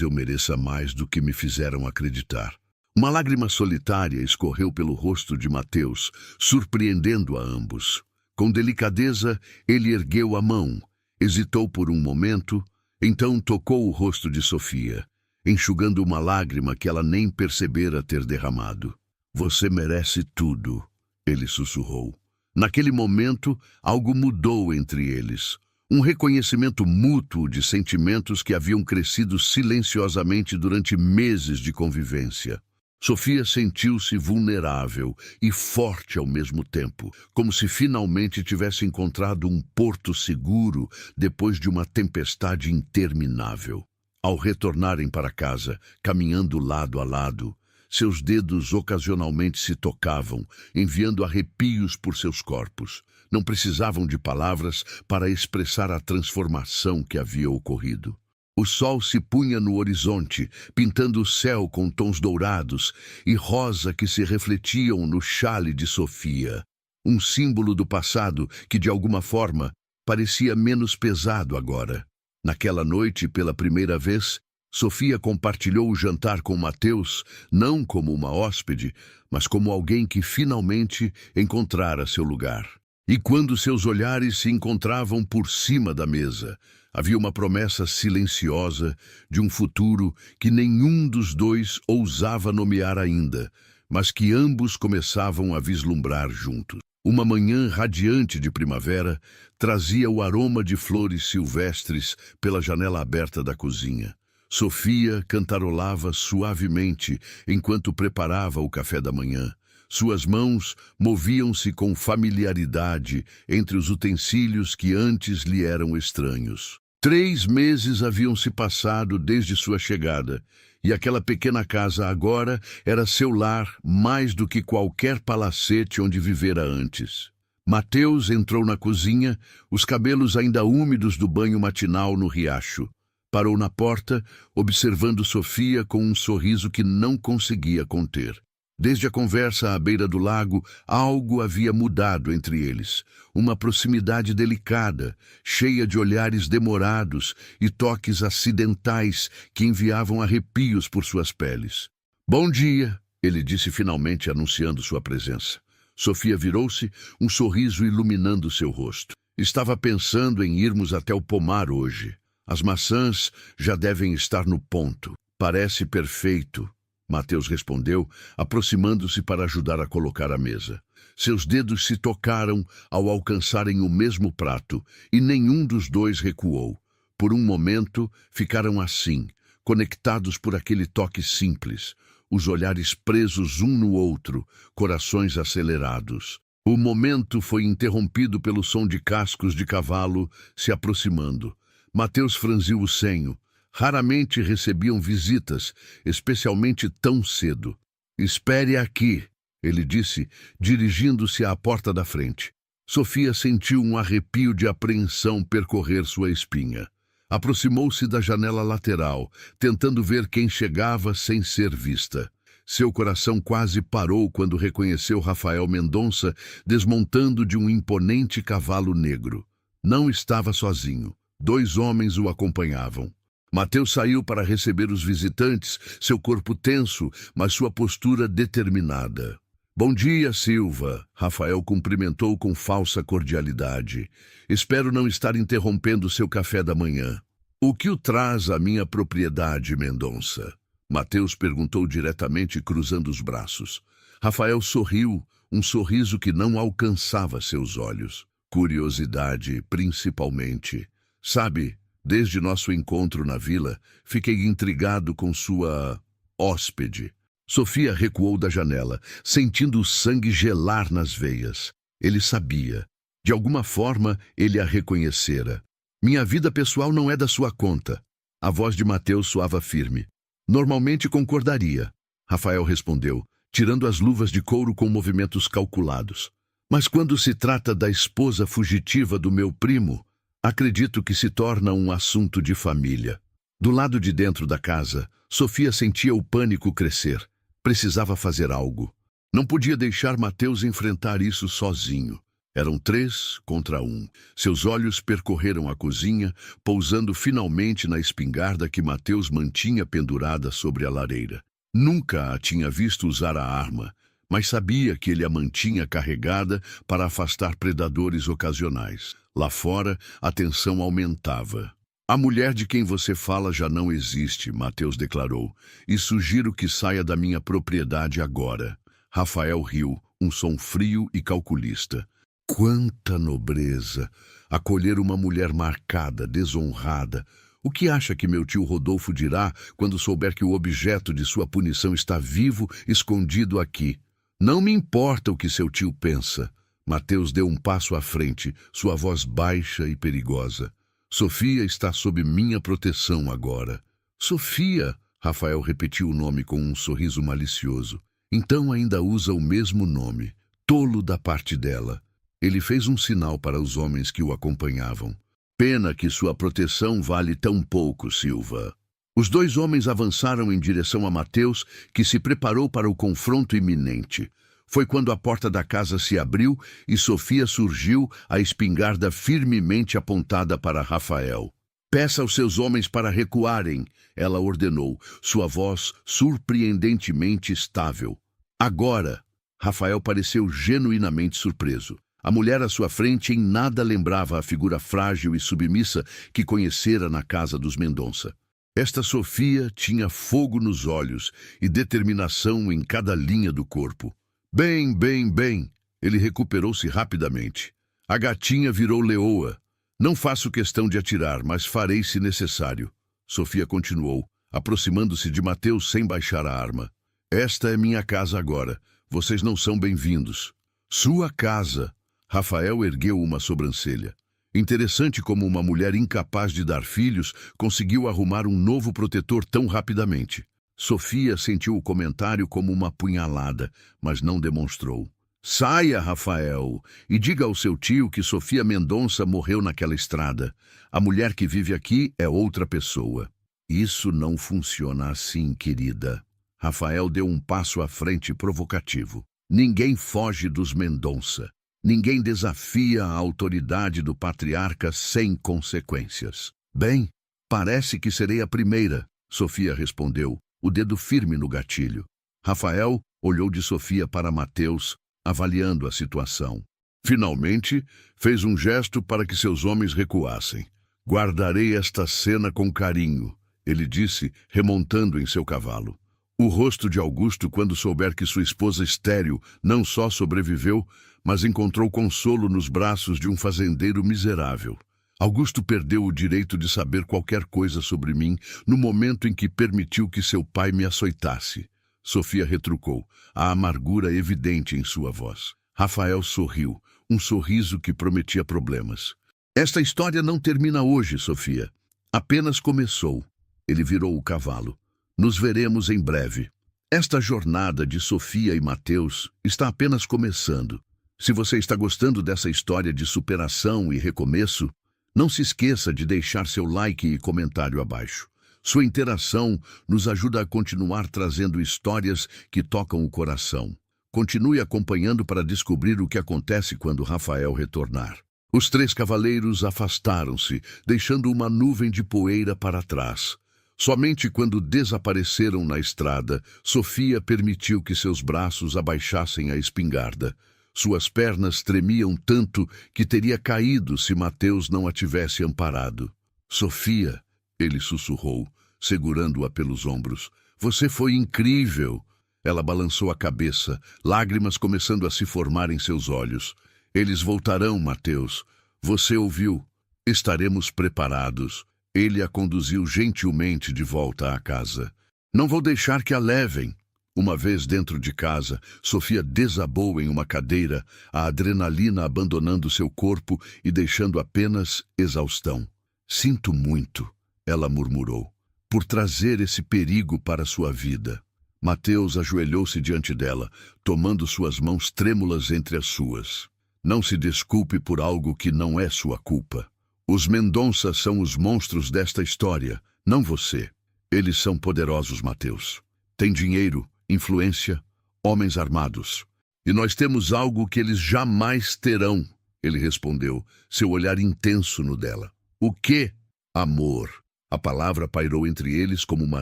Speaker 1: eu mereça mais do que me fizeram acreditar. Uma lágrima solitária escorreu pelo rosto de Mateus, surpreendendo a ambos. Com delicadeza, ele ergueu a mão, hesitou por um momento, então tocou o rosto de Sofia, enxugando uma lágrima que ela nem percebera ter derramado. Você merece tudo, ele sussurrou. Naquele momento, algo mudou entre eles. Um reconhecimento mútuo de sentimentos que haviam crescido silenciosamente durante meses de convivência. Sofia sentiu-se vulnerável e forte ao mesmo tempo, como se finalmente tivesse encontrado um porto seguro depois de uma tempestade interminável. Ao retornarem para casa, caminhando lado a lado, seus dedos ocasionalmente se tocavam, enviando arrepios por seus corpos. Não precisavam de palavras para expressar a transformação que havia ocorrido. O sol se punha no horizonte, pintando o céu com tons dourados e rosa que se refletiam no chale de Sofia. Um símbolo do passado que, de alguma forma, parecia menos pesado agora. Naquela noite, pela primeira vez, Sofia compartilhou o jantar com Mateus, não como uma hóspede, mas como alguém que finalmente encontrara seu lugar. E quando seus olhares se encontravam por cima da mesa, havia uma promessa silenciosa de um futuro que nenhum dos dois ousava nomear ainda, mas que ambos começavam a vislumbrar juntos. Uma manhã radiante de primavera trazia o aroma de flores silvestres pela janela aberta da cozinha. Sofia cantarolava suavemente enquanto preparava o café da manhã. Suas mãos moviam-se com familiaridade entre os utensílios que antes lhe eram estranhos. 3 meses haviam se passado desde sua chegada, e aquela pequena casa agora era seu lar mais do que qualquer palacete onde vivera antes. Mateus entrou na cozinha, os cabelos ainda úmidos do banho matinal no riacho. Parou na porta, observando Sofia com um sorriso que não conseguia conter. Desde a conversa à beira do lago, algo havia mudado entre eles. Uma proximidade delicada, cheia de olhares demorados e toques acidentais que enviavam arrepios por suas peles. "Bom dia", ele disse finalmente, anunciando sua presença. Sofia virou-se, um sorriso iluminando seu rosto. "Estava pensando em irmos até o pomar hoje. As maçãs já devem estar no ponto. Parece perfeito", Mateus respondeu, aproximando-se para ajudar a colocar a mesa. Seus dedos se tocaram ao alcançarem o mesmo prato, e nenhum dos dois recuou. Por um momento, ficaram assim, conectados por aquele toque simples, os olhares presos um no outro, corações acelerados. O momento foi interrompido pelo som de cascos de cavalo se aproximando. Mateus franziu o senho. Raramente recebiam visitas, especialmente tão cedo. "Espere aqui", ele disse, dirigindo-se à porta da frente. Sofia sentiu um arrepio de apreensão percorrer sua espinha. Aproximou-se da janela lateral, tentando ver quem chegava sem ser vista. Seu coração quase parou quando reconheceu Rafael Mendonça desmontando de um imponente cavalo negro. Não estava sozinho. 2 homens o acompanhavam. Mateus saiu para receber os visitantes, seu corpo tenso, mas sua postura determinada. "Bom dia, Silva", Rafael cumprimentou com falsa cordialidade. "Espero não estar interrompendo seu café da manhã." "O que o traz à minha propriedade, Mendonça?" Mateus perguntou diretamente, cruzando os braços. Rafael sorriu, um sorriso que não alcançava seus olhos. "Curiosidade, principalmente. Sabe, desde nosso encontro na vila, fiquei intrigado com sua hóspede." Sofia recuou da janela, sentindo o sangue gelar nas veias. Ele sabia. De alguma forma, ele a reconhecera. "Minha vida pessoal não é da sua conta." A voz de Mateus soava firme. "Normalmente concordaria", Rafael respondeu, tirando as luvas de couro com movimentos calculados. "Mas quando se trata da esposa fugitiva do meu primo, acredito que se torna um assunto de família." Do lado de dentro da casa, Sofia sentia o pânico crescer. Precisava fazer algo. Não podia deixar Mateus enfrentar isso sozinho. Eram 3 contra 1. Seus olhos percorreram a cozinha, pousando finalmente na espingarda que Mateus mantinha pendurada sobre a lareira. Nunca a tinha visto usar a arma, mas sabia que ele a mantinha carregada para afastar predadores ocasionais. Lá fora, a tensão aumentava. "A mulher de quem você fala já não existe", Mateus declarou, "e sugiro que saia da minha propriedade agora." Rafael riu, um som frio e calculista. Quanta nobreza! Acolher uma mulher marcada, desonrada. O que acha que meu tio Rodolfo dirá quando souber que o objeto de sua punição está vivo, escondido aqui? "Não me importa o que seu tio pensa." Mateus deu um passo à frente, sua voz baixa e perigosa. "Sofia está sob minha proteção agora." "Sofia?" Rafael repetiu o nome com um sorriso malicioso. "Então ainda usa o mesmo nome. Tolo da parte dela." Ele fez um sinal para os homens que o acompanhavam. "Pena que sua proteção vale tão pouco, Silva." Os 2 homens avançaram em direção a Mateus, que se preparou para o confronto iminente. Foi quando a porta da casa se abriu e Sofia surgiu, a espingarda firmemente apontada para Rafael. "Peça aos seus homens para recuarem", ela ordenou, sua voz surpreendentemente estável. "Agora!" Rafael pareceu genuinamente surpreso. A mulher à sua frente em nada lembrava a figura frágil e submissa que conhecera na casa dos Mendonça. Esta Sofia tinha fogo nos olhos e determinação em cada linha do corpo. "Bem, bem, bem." Ele recuperou-se rapidamente. "A gatinha virou leoa. Não faço questão de atirar, mas farei se necessário." Sofia continuou, aproximando-se de Mateus sem baixar a arma. "Esta é minha casa agora. Vocês não são bem-vindos." "Sua casa." Rafael ergueu uma sobrancelha. Interessante como uma mulher incapaz de dar filhos conseguiu arrumar um novo protetor tão rapidamente. Sofia sentiu o comentário como uma punhalada, mas não demonstrou. Saia, Rafael, e diga ao seu tio que Sofia Mendonça morreu naquela estrada. A mulher que vive aqui é outra pessoa. Isso não funciona assim, querida. Rafael deu um passo à frente provocativo. Ninguém foge dos Mendonça. Ninguém desafia a autoridade do patriarca sem consequências. Bem, parece que serei a primeira, Sofia respondeu, o dedo firme no gatilho. Rafael olhou de Sofia para Mateus, avaliando a situação. Finalmente, fez um gesto para que seus homens recuassem. Guardarei esta cena com carinho, ele disse, remontando em seu cavalo. O rosto de Augusto, quando souber que sua esposa estéril não só sobreviveu, mas encontrou consolo nos braços de um fazendeiro miserável. Augusto perdeu o direito de saber qualquer coisa sobre mim no momento em que permitiu que seu pai me açoitasse. Sofia retrucou, a amargura evidente em sua voz. Rafael sorriu, um sorriso que prometia problemas. Esta história não termina hoje, Sofia. Apenas começou. Ele virou o cavalo. Nos veremos em breve. Esta jornada de Sofia e Mateus está apenas começando. Se você está gostando dessa história de superação e recomeço, não se esqueça de deixar seu like e comentário abaixo. Sua interação nos ajuda a continuar trazendo histórias que tocam o coração. Continue acompanhando para descobrir o que acontece quando Rafael retornar. Os três cavaleiros afastaram-se, deixando uma nuvem de poeira para trás. Somente quando desapareceram na estrada, Sofia permitiu que seus braços abaixassem a espingarda. Suas pernas tremiam tanto que teria caído se Mateus não a tivesse amparado. Sofia, ele sussurrou, segurando-a pelos ombros. Você foi incrível! Ela balançou a cabeça, lágrimas começando a se formar em seus olhos. Eles voltarão, Mateus. Você ouviu? Estaremos preparados. Ele a conduziu gentilmente de volta à casa. Não vou deixar que a levem. Uma vez dentro de casa, Sofia desabou em uma cadeira, a adrenalina abandonando seu corpo e deixando apenas exaustão. Sinto muito, ela murmurou, por trazer esse perigo para sua vida. Mateus ajoelhou-se diante dela, tomando suas mãos trêmulas entre as suas. Não se desculpe por algo que não é sua culpa. Os Mendonça são os monstros desta história, não você. Eles são poderosos, Mateus. Têm dinheiro, influência, homens armados. E nós temos algo que eles jamais terão, ele respondeu, seu olhar intenso no dela. O quê? Amor. A palavra pairou entre eles como uma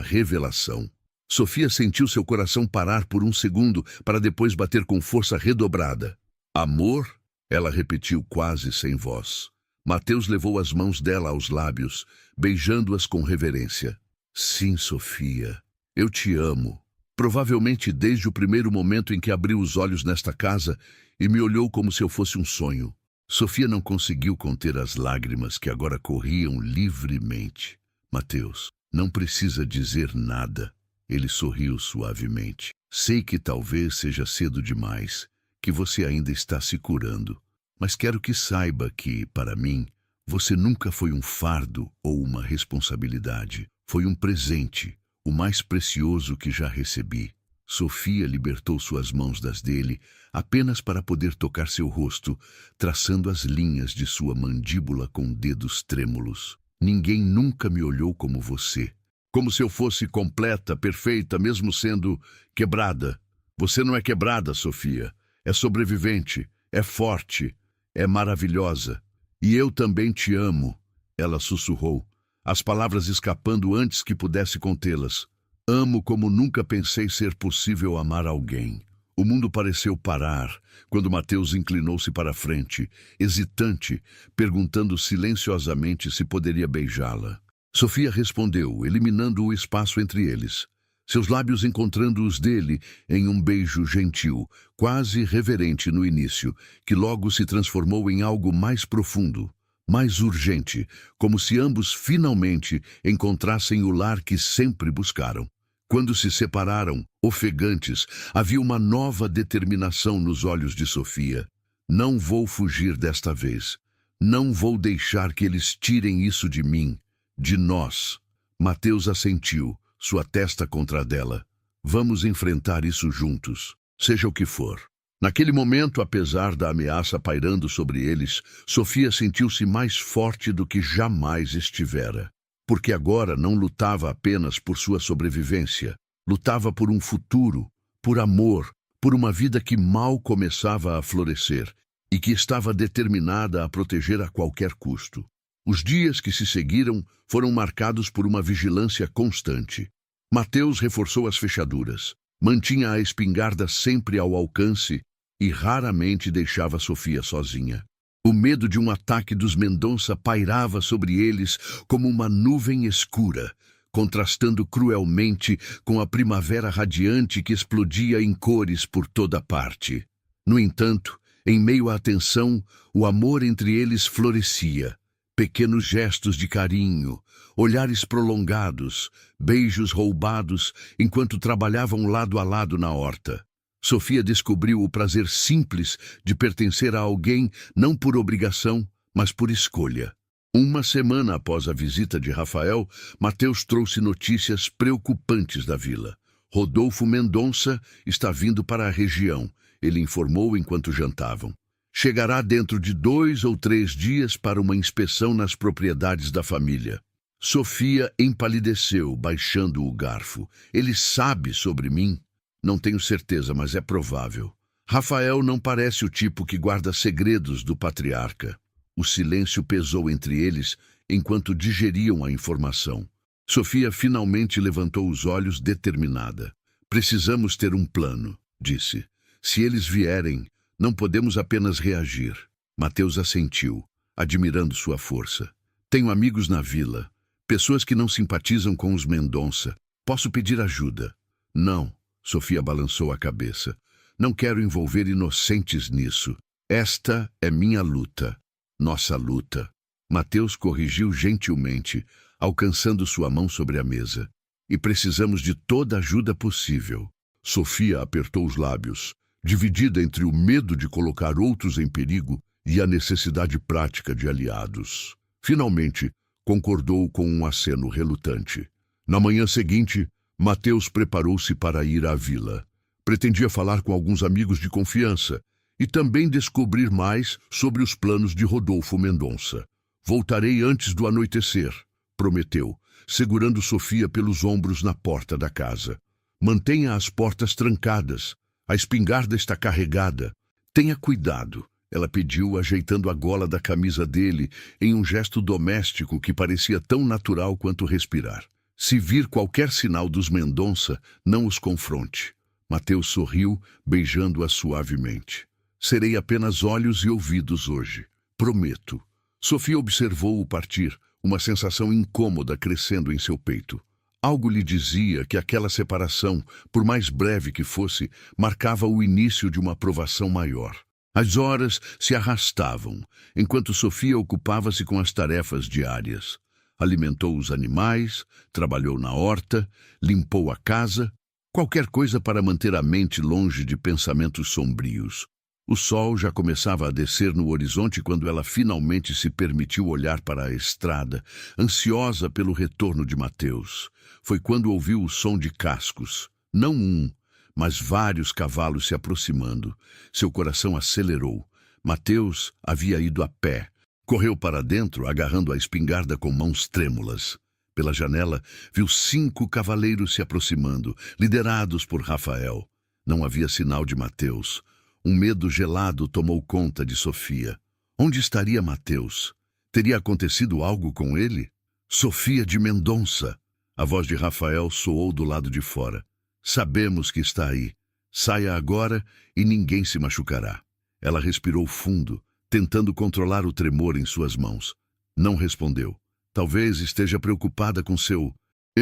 Speaker 1: revelação. Sofia sentiu seu coração parar por um segundo para depois bater com força redobrada. Amor? Ela repetiu quase sem voz. Mateus levou as mãos dela aos lábios, beijando-as com reverência. Sim, Sofia, eu te amo. Provavelmente desde o primeiro momento em que abriu os olhos nesta casa e me olhou como se eu fosse um sonho. Sofia não conseguiu conter as lágrimas que agora corriam livremente. Mateus, não precisa dizer nada. Ele sorriu suavemente. Sei que talvez seja cedo demais, que você ainda está se curando. Mas quero que saiba que, para mim, você nunca foi um fardo ou uma responsabilidade. Foi um presente, o mais precioso que já recebi. Sofia libertou suas mãos das dele, apenas para poder tocar seu rosto, traçando as linhas de sua mandíbula com dedos trêmulos. Ninguém nunca me olhou como você. Como se eu fosse completa, perfeita, mesmo sendo quebrada. Você não é quebrada, Sofia. É sobrevivente, é forte, é maravilhosa. E eu também te amo, ela sussurrou, as palavras escapando antes que pudesse contê-las. Amo como nunca pensei ser possível amar alguém. O mundo pareceu parar quando Mateus inclinou-se para a frente, hesitante, perguntando silenciosamente se poderia beijá-la. Sofia respondeu, eliminando o espaço entre eles, seus lábios encontrando os dele em um beijo gentil, quase reverente no início, que logo se transformou em algo mais profundo, mais urgente, como se ambos finalmente encontrassem o lar que sempre buscaram. Quando se separaram, ofegantes, havia uma nova determinação nos olhos de Sofia. Não vou fugir desta vez. Não vou deixar que eles tirem isso de mim, de nós. Mateus assentiu, sua testa contra a dela. Vamos enfrentar isso juntos, seja o que for. Naquele momento, apesar da ameaça pairando sobre eles, Sofia sentiu-se mais forte do que jamais estivera. Porque agora não lutava apenas por sua sobrevivência, lutava por um futuro, por amor, por uma vida que mal começava a florescer e que estava determinada a proteger a qualquer custo. Os dias que se seguiram foram marcados por uma vigilância constante. Mateus reforçou as fechaduras, mantinha a espingarda sempre ao alcance e raramente deixava Sofia sozinha. O medo de um ataque dos Mendonça pairava sobre eles como uma nuvem escura, contrastando cruelmente com a primavera radiante que explodia em cores por toda parte. No entanto, em meio à tensão, o amor entre eles florescia. Pequenos gestos de carinho, olhares prolongados, beijos roubados enquanto trabalhavam lado a lado na horta. Sofia descobriu o prazer simples de pertencer a alguém não por obrigação, mas por escolha. Uma semana após a visita de Rafael, Mateus trouxe notícias preocupantes da vila. Rodolfo Mendonça está vindo para a região, ele informou enquanto jantavam. Chegará dentro de 2 ou 3 dias para uma inspeção nas propriedades da família. Sofia empalideceu, baixando o garfo. Ele sabe sobre mim? Não tenho certeza, mas é provável. Rafael não parece o tipo que guarda segredos do patriarca. O silêncio pesou entre eles enquanto digeriam a informação. Sofia finalmente levantou os olhos determinada. Precisamos ter um plano, disse. Se eles vierem, não podemos apenas reagir. Mateus assentiu, admirando sua força. Tenho amigos na vila, pessoas que não simpatizam com os Mendonça. Posso pedir ajuda? Não, Sofia balançou a cabeça. Não quero envolver inocentes nisso. Esta é minha luta. Nossa luta. Mateus corrigiu gentilmente, alcançando sua mão sobre a mesa. E precisamos de toda a ajuda possível. Sofia apertou os lábios, dividida entre o medo de colocar outros em perigo e a necessidade prática de aliados. Finalmente, concordou com um aceno relutante. Na manhã seguinte, Mateus preparou-se para ir à vila. Pretendia falar com alguns amigos de confiança e também descobrir mais sobre os planos de Rodolfo Mendonça. Voltarei antes do anoitecer, prometeu, segurando Sofia pelos ombros na porta da casa. Mantenha as portas trancadas. A espingarda está carregada. Tenha cuidado, ela pediu, ajeitando a gola da camisa dele em um gesto doméstico que parecia tão natural quanto respirar. Se vir qualquer sinal dos Mendonça, não os confronte. Mateus sorriu, beijando-a suavemente. Serei apenas olhos e ouvidos hoje. Prometo. Sofia observou-o partir, uma sensação incômoda crescendo em seu peito. Algo lhe dizia que aquela separação, por mais breve que fosse, marcava o início de uma provação maior. As horas se arrastavam, enquanto Sofia ocupava-se com as tarefas diárias. Alimentou os animais, trabalhou na horta, limpou a casa, qualquer coisa para manter a mente longe de pensamentos sombrios. O sol já começava a descer no horizonte quando ela finalmente se permitiu olhar para a estrada, ansiosa pelo retorno de Mateus. Foi quando ouviu o som de cascos. Não um, mas vários cavalos se aproximando. Seu coração acelerou. Mateus havia ido a pé. Correu para dentro, agarrando a espingarda com mãos trêmulas. Pela janela, viu 5 cavaleiros se aproximando, liderados por Rafael. Não havia sinal de Mateus. Um medo gelado tomou conta de Sofia. Onde estaria Mateus? Teria acontecido algo com ele? Sofia de Mendonça! A voz de Rafael soou do lado de fora. Sabemos que está aí. Saia agora e ninguém se machucará. Ela respirou fundo, tentando controlar o tremor em suas mãos. Não respondeu. Talvez esteja preocupada com seu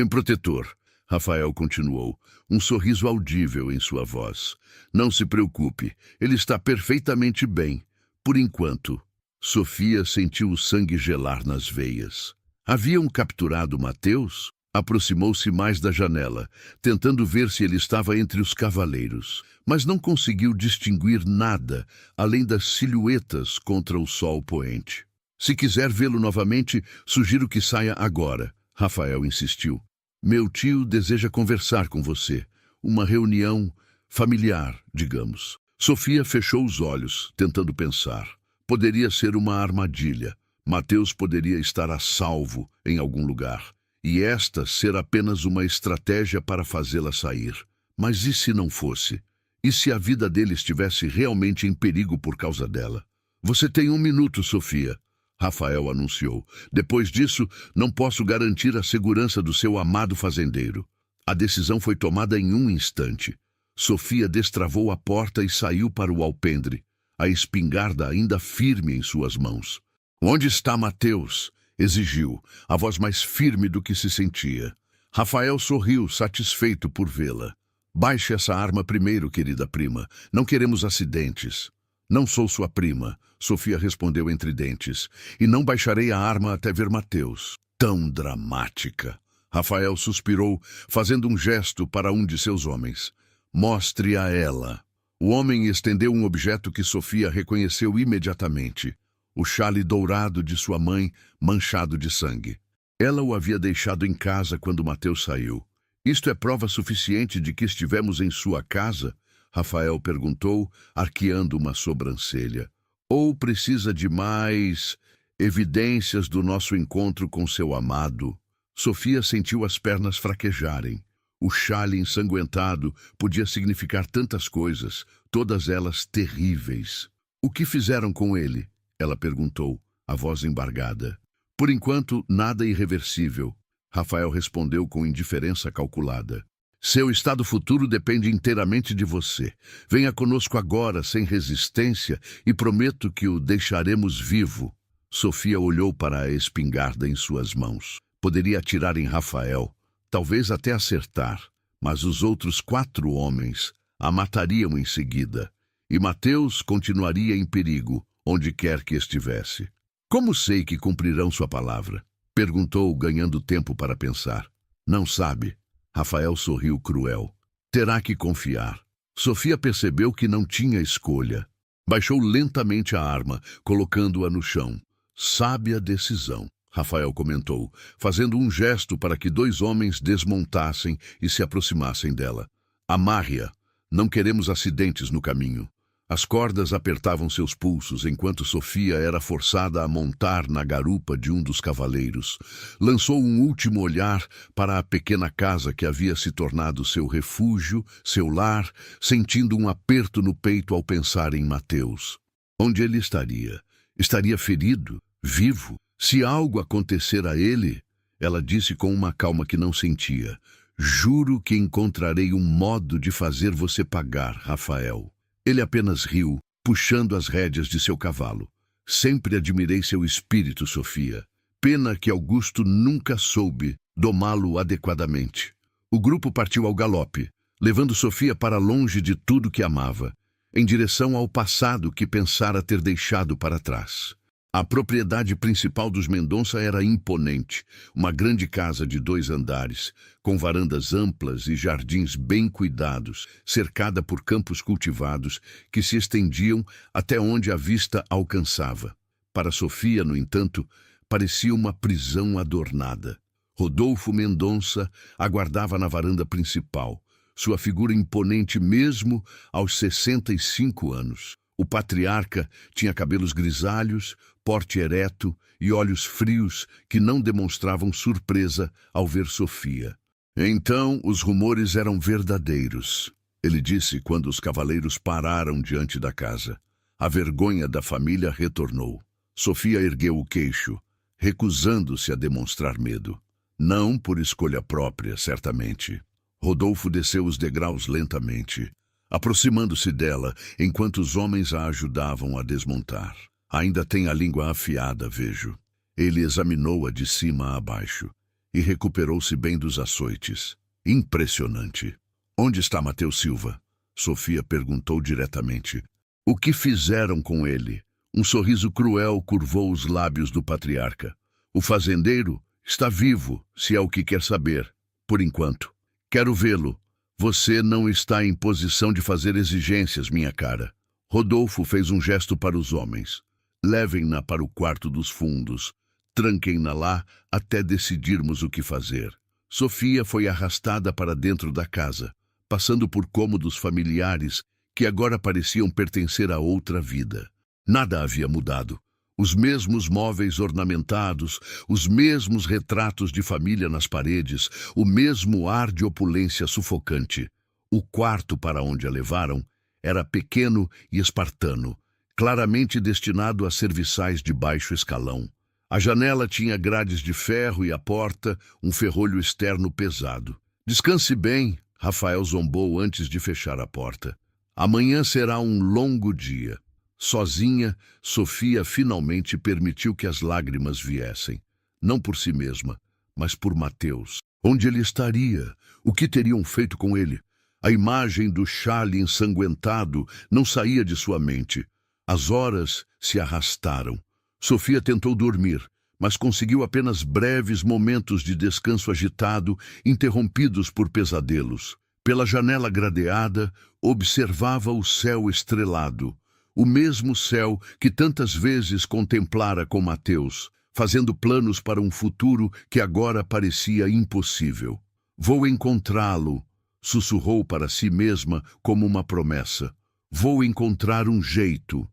Speaker 1: protetor. Rafael continuou, um sorriso audível em sua voz. Não se preocupe, ele está perfeitamente bem. Por enquanto. Sofia sentiu o sangue gelar nas veias. Haviam capturado Mateus? Aproximou-se mais da janela, tentando ver se ele estava entre os cavaleiros, mas não conseguiu distinguir nada além das silhuetas contra o sol poente. Se quiser vê-lo novamente, sugiro que saia agora, Rafael insistiu. Meu tio deseja conversar com você. Uma reunião familiar, digamos. Sofia fechou os olhos, tentando pensar. Poderia ser uma armadilha. Mateus poderia estar a salvo em algum lugar. E esta ser apenas uma estratégia para fazê-la sair. Mas e se não fosse? E se a vida dele estivesse realmente em perigo por causa dela? Você tem 1 minuto, Sofia, Rafael anunciou. Depois disso, não posso garantir a segurança do seu amado fazendeiro. A decisão foi tomada em um instante. Sofia destravou a porta e saiu para o alpendre, a espingarda ainda firme em suas mãos. Onde está Mateus? Exigiu, a voz mais firme do que se sentia. Rafael sorriu, satisfeito por vê-la. Baixe essa arma primeiro, querida prima. Não queremos acidentes. Não sou sua prima, Sofia respondeu entre dentes. E não baixarei a arma até ver Mateus. Tão dramática. Rafael suspirou, fazendo um gesto para um de seus homens. Mostre a ela. O homem estendeu um objeto que Sofia reconheceu imediatamente. O chale dourado de sua mãe, manchado de sangue. Ela o havia deixado em casa quando Mateus saiu. Isto é prova suficiente de que estivemos em sua casa? Rafael perguntou, arqueando uma sobrancelha. Ou precisa de mais evidências do nosso encontro com seu amado? Sofia sentiu as pernas fraquejarem. O chale ensanguentado podia significar tantas coisas, todas elas terríveis. O que fizeram com ele? Ela perguntou, a voz embargada. Por enquanto, nada irreversível. Rafael respondeu com indiferença calculada. Seu estado futuro depende inteiramente de você. Venha conosco agora, sem resistência, e prometo que o deixaremos vivo. Sofia olhou para a espingarda em suas mãos. Poderia atirar em Rafael, talvez até acertar, mas os outros 4 homens a matariam em seguida, e Mateus continuaria em perigo, onde quer que estivesse. Como sei que cumprirão sua palavra? Perguntou, ganhando tempo para pensar. Não sabe. Rafael sorriu cruel. Terá que confiar. Sofia percebeu que não tinha escolha. Baixou lentamente a arma, colocando-a no chão. Sábia decisão, Rafael comentou, fazendo um gesto para que 2 homens desmontassem e se aproximassem dela. Amarre-a. Não queremos acidentes no caminho. As cordas apertavam seus pulsos enquanto Sofia era forçada a montar na garupa de um dos cavaleiros. Lançou um último olhar para a pequena casa que havia se tornado seu refúgio, seu lar, sentindo um aperto no peito ao pensar em Mateus. Onde ele estaria? Estaria ferido? Vivo? Se algo acontecer a ele, ela disse com uma calma que não sentia. Juro que encontrarei um modo de fazer você pagar, Rafael. Ele apenas riu, puxando as rédeas de seu cavalo. Sempre admirei seu espírito, Sofia. Pena que Augusto nunca soube domá-lo adequadamente. O grupo partiu ao galope, levando Sofia para longe de tudo que amava, em direção ao passado que pensara ter deixado para trás. A propriedade principal dos Mendonça era imponente, uma grande casa de 2 andares, com varandas amplas e jardins bem cuidados, cercada por campos cultivados que se estendiam até onde a vista alcançava. Para Sofia, no entanto, parecia uma prisão adornada. Rodolfo Mendonça aguardava na varanda principal, sua figura imponente mesmo aos 65 anos. O patriarca tinha cabelos grisalhos, porte ereto e olhos frios que não demonstravam surpresa ao ver Sofia. Então os rumores eram verdadeiros, ele disse quando os cavaleiros pararam diante da casa. A vergonha da família retornou. Sofia ergueu o queixo, recusando-se a demonstrar medo. Não por escolha própria, certamente. Rodolfo desceu os degraus lentamente, aproximando-se dela enquanto os homens a ajudavam a desmontar. Ainda tem a língua afiada, vejo. Ele examinou-a de cima a baixo e recuperou-se bem dos açoites. Impressionante. Onde está Mateus Silva? Sofia perguntou diretamente. O que fizeram com ele? Um sorriso cruel curvou os lábios do patriarca. O fazendeiro está vivo, se é o que quer saber. Por enquanto. Quero vê-lo. Você não está em posição de fazer exigências, minha cara. Rodolfo fez um gesto para os homens. Levem-na para o quarto dos fundos. Tranquem-na lá até decidirmos o que fazer. Sofia foi arrastada para dentro da casa, passando por cômodos familiares que agora pareciam pertencer a outra vida. Nada havia mudado. Os mesmos móveis ornamentados, os mesmos retratos de família nas paredes, o mesmo ar de opulência sufocante. O quarto para onde a levaram era pequeno e espartano, claramente destinado a serviçais de baixo escalão. A janela tinha grades de ferro e a porta, um ferrolho externo pesado. Descanse bem, Rafael zombou antes de fechar a porta. Amanhã será um longo dia. Sozinha, Sofia finalmente permitiu que as lágrimas viessem. Não por si mesma, mas por Mateus. Onde ele estaria? O que teriam feito com ele? A imagem do Charlie ensanguentado não saía de sua mente. As horas se arrastaram. Sofia tentou dormir, mas conseguiu apenas breves momentos de descanso agitado, interrompidos por pesadelos. Pela janela gradeada, observava o céu estrelado, o mesmo céu que tantas vezes contemplara com Mateus, fazendo planos para um futuro que agora parecia impossível. Vou encontrá-lo, sussurrou para si mesma como uma promessa. Vou encontrar um jeito.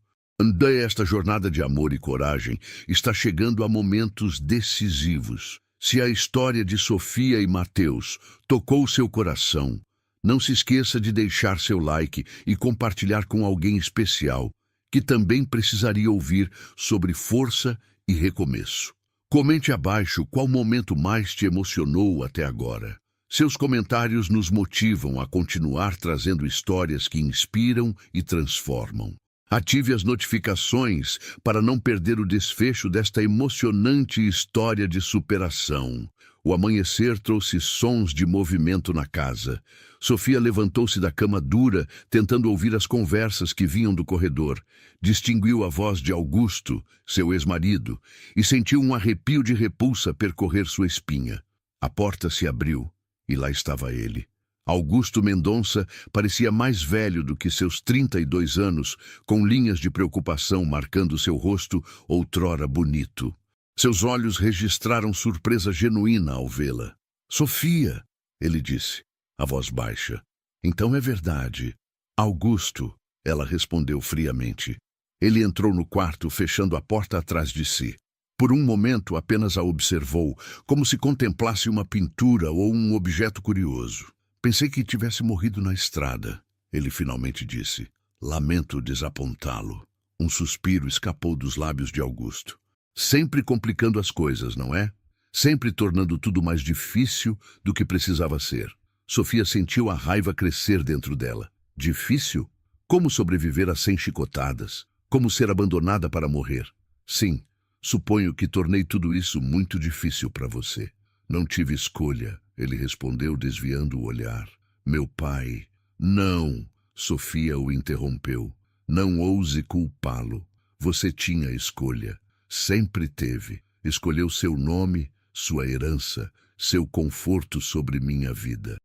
Speaker 1: Esta jornada de amor e coragem está chegando a momentos decisivos. Se a história de Sofia e Mateus tocou seu coração, não se esqueça de deixar seu like e compartilhar com alguém especial que também precisaria ouvir sobre força e recomeço. Comente abaixo qual momento mais te emocionou até agora. Seus comentários nos motivam a continuar trazendo histórias que inspiram e transformam. Ative as notificações para não perder o desfecho desta emocionante história de superação. O amanhecer trouxe sons de movimento na casa. Sofia levantou-se da cama dura, tentando ouvir as conversas que vinham do corredor. Distinguiu a voz de Augusto, seu ex-marido, e sentiu um arrepio de repulsa percorrer sua espinha. A porta se abriu, e lá estava ele. Augusto Mendonça parecia mais velho do que seus 32 anos, com linhas de preocupação marcando seu rosto outrora bonito. Seus olhos registraram surpresa genuína ao vê-la. "Sofia", ele disse, a voz baixa. "Então é verdade." "Augusto", ela respondeu friamente. Ele entrou no quarto, fechando a porta atrás de si. Por um momento apenas a observou, como se contemplasse uma pintura ou um objeto curioso. "Pensei que tivesse morrido na estrada", ele finalmente disse. "Lamento desapontá-lo." Um suspiro escapou dos lábios de Augusto. Sempre complicando as coisas, não é? Sempre tornando tudo mais difícil do que precisava ser. Sofia sentiu a raiva crescer dentro dela. Difícil? Como sobreviver a 100 chicotadas? Como ser abandonada para morrer? Sim, suponho que tornei tudo isso muito difícil para você. Não tive escolha, ele respondeu, desviando o olhar. Meu pai... Não, Sofia o interrompeu. Não ouse culpá-lo. Você tinha escolha. Sempre teve. Escolheu seu nome, sua herança, seu conforto sobre minha vida.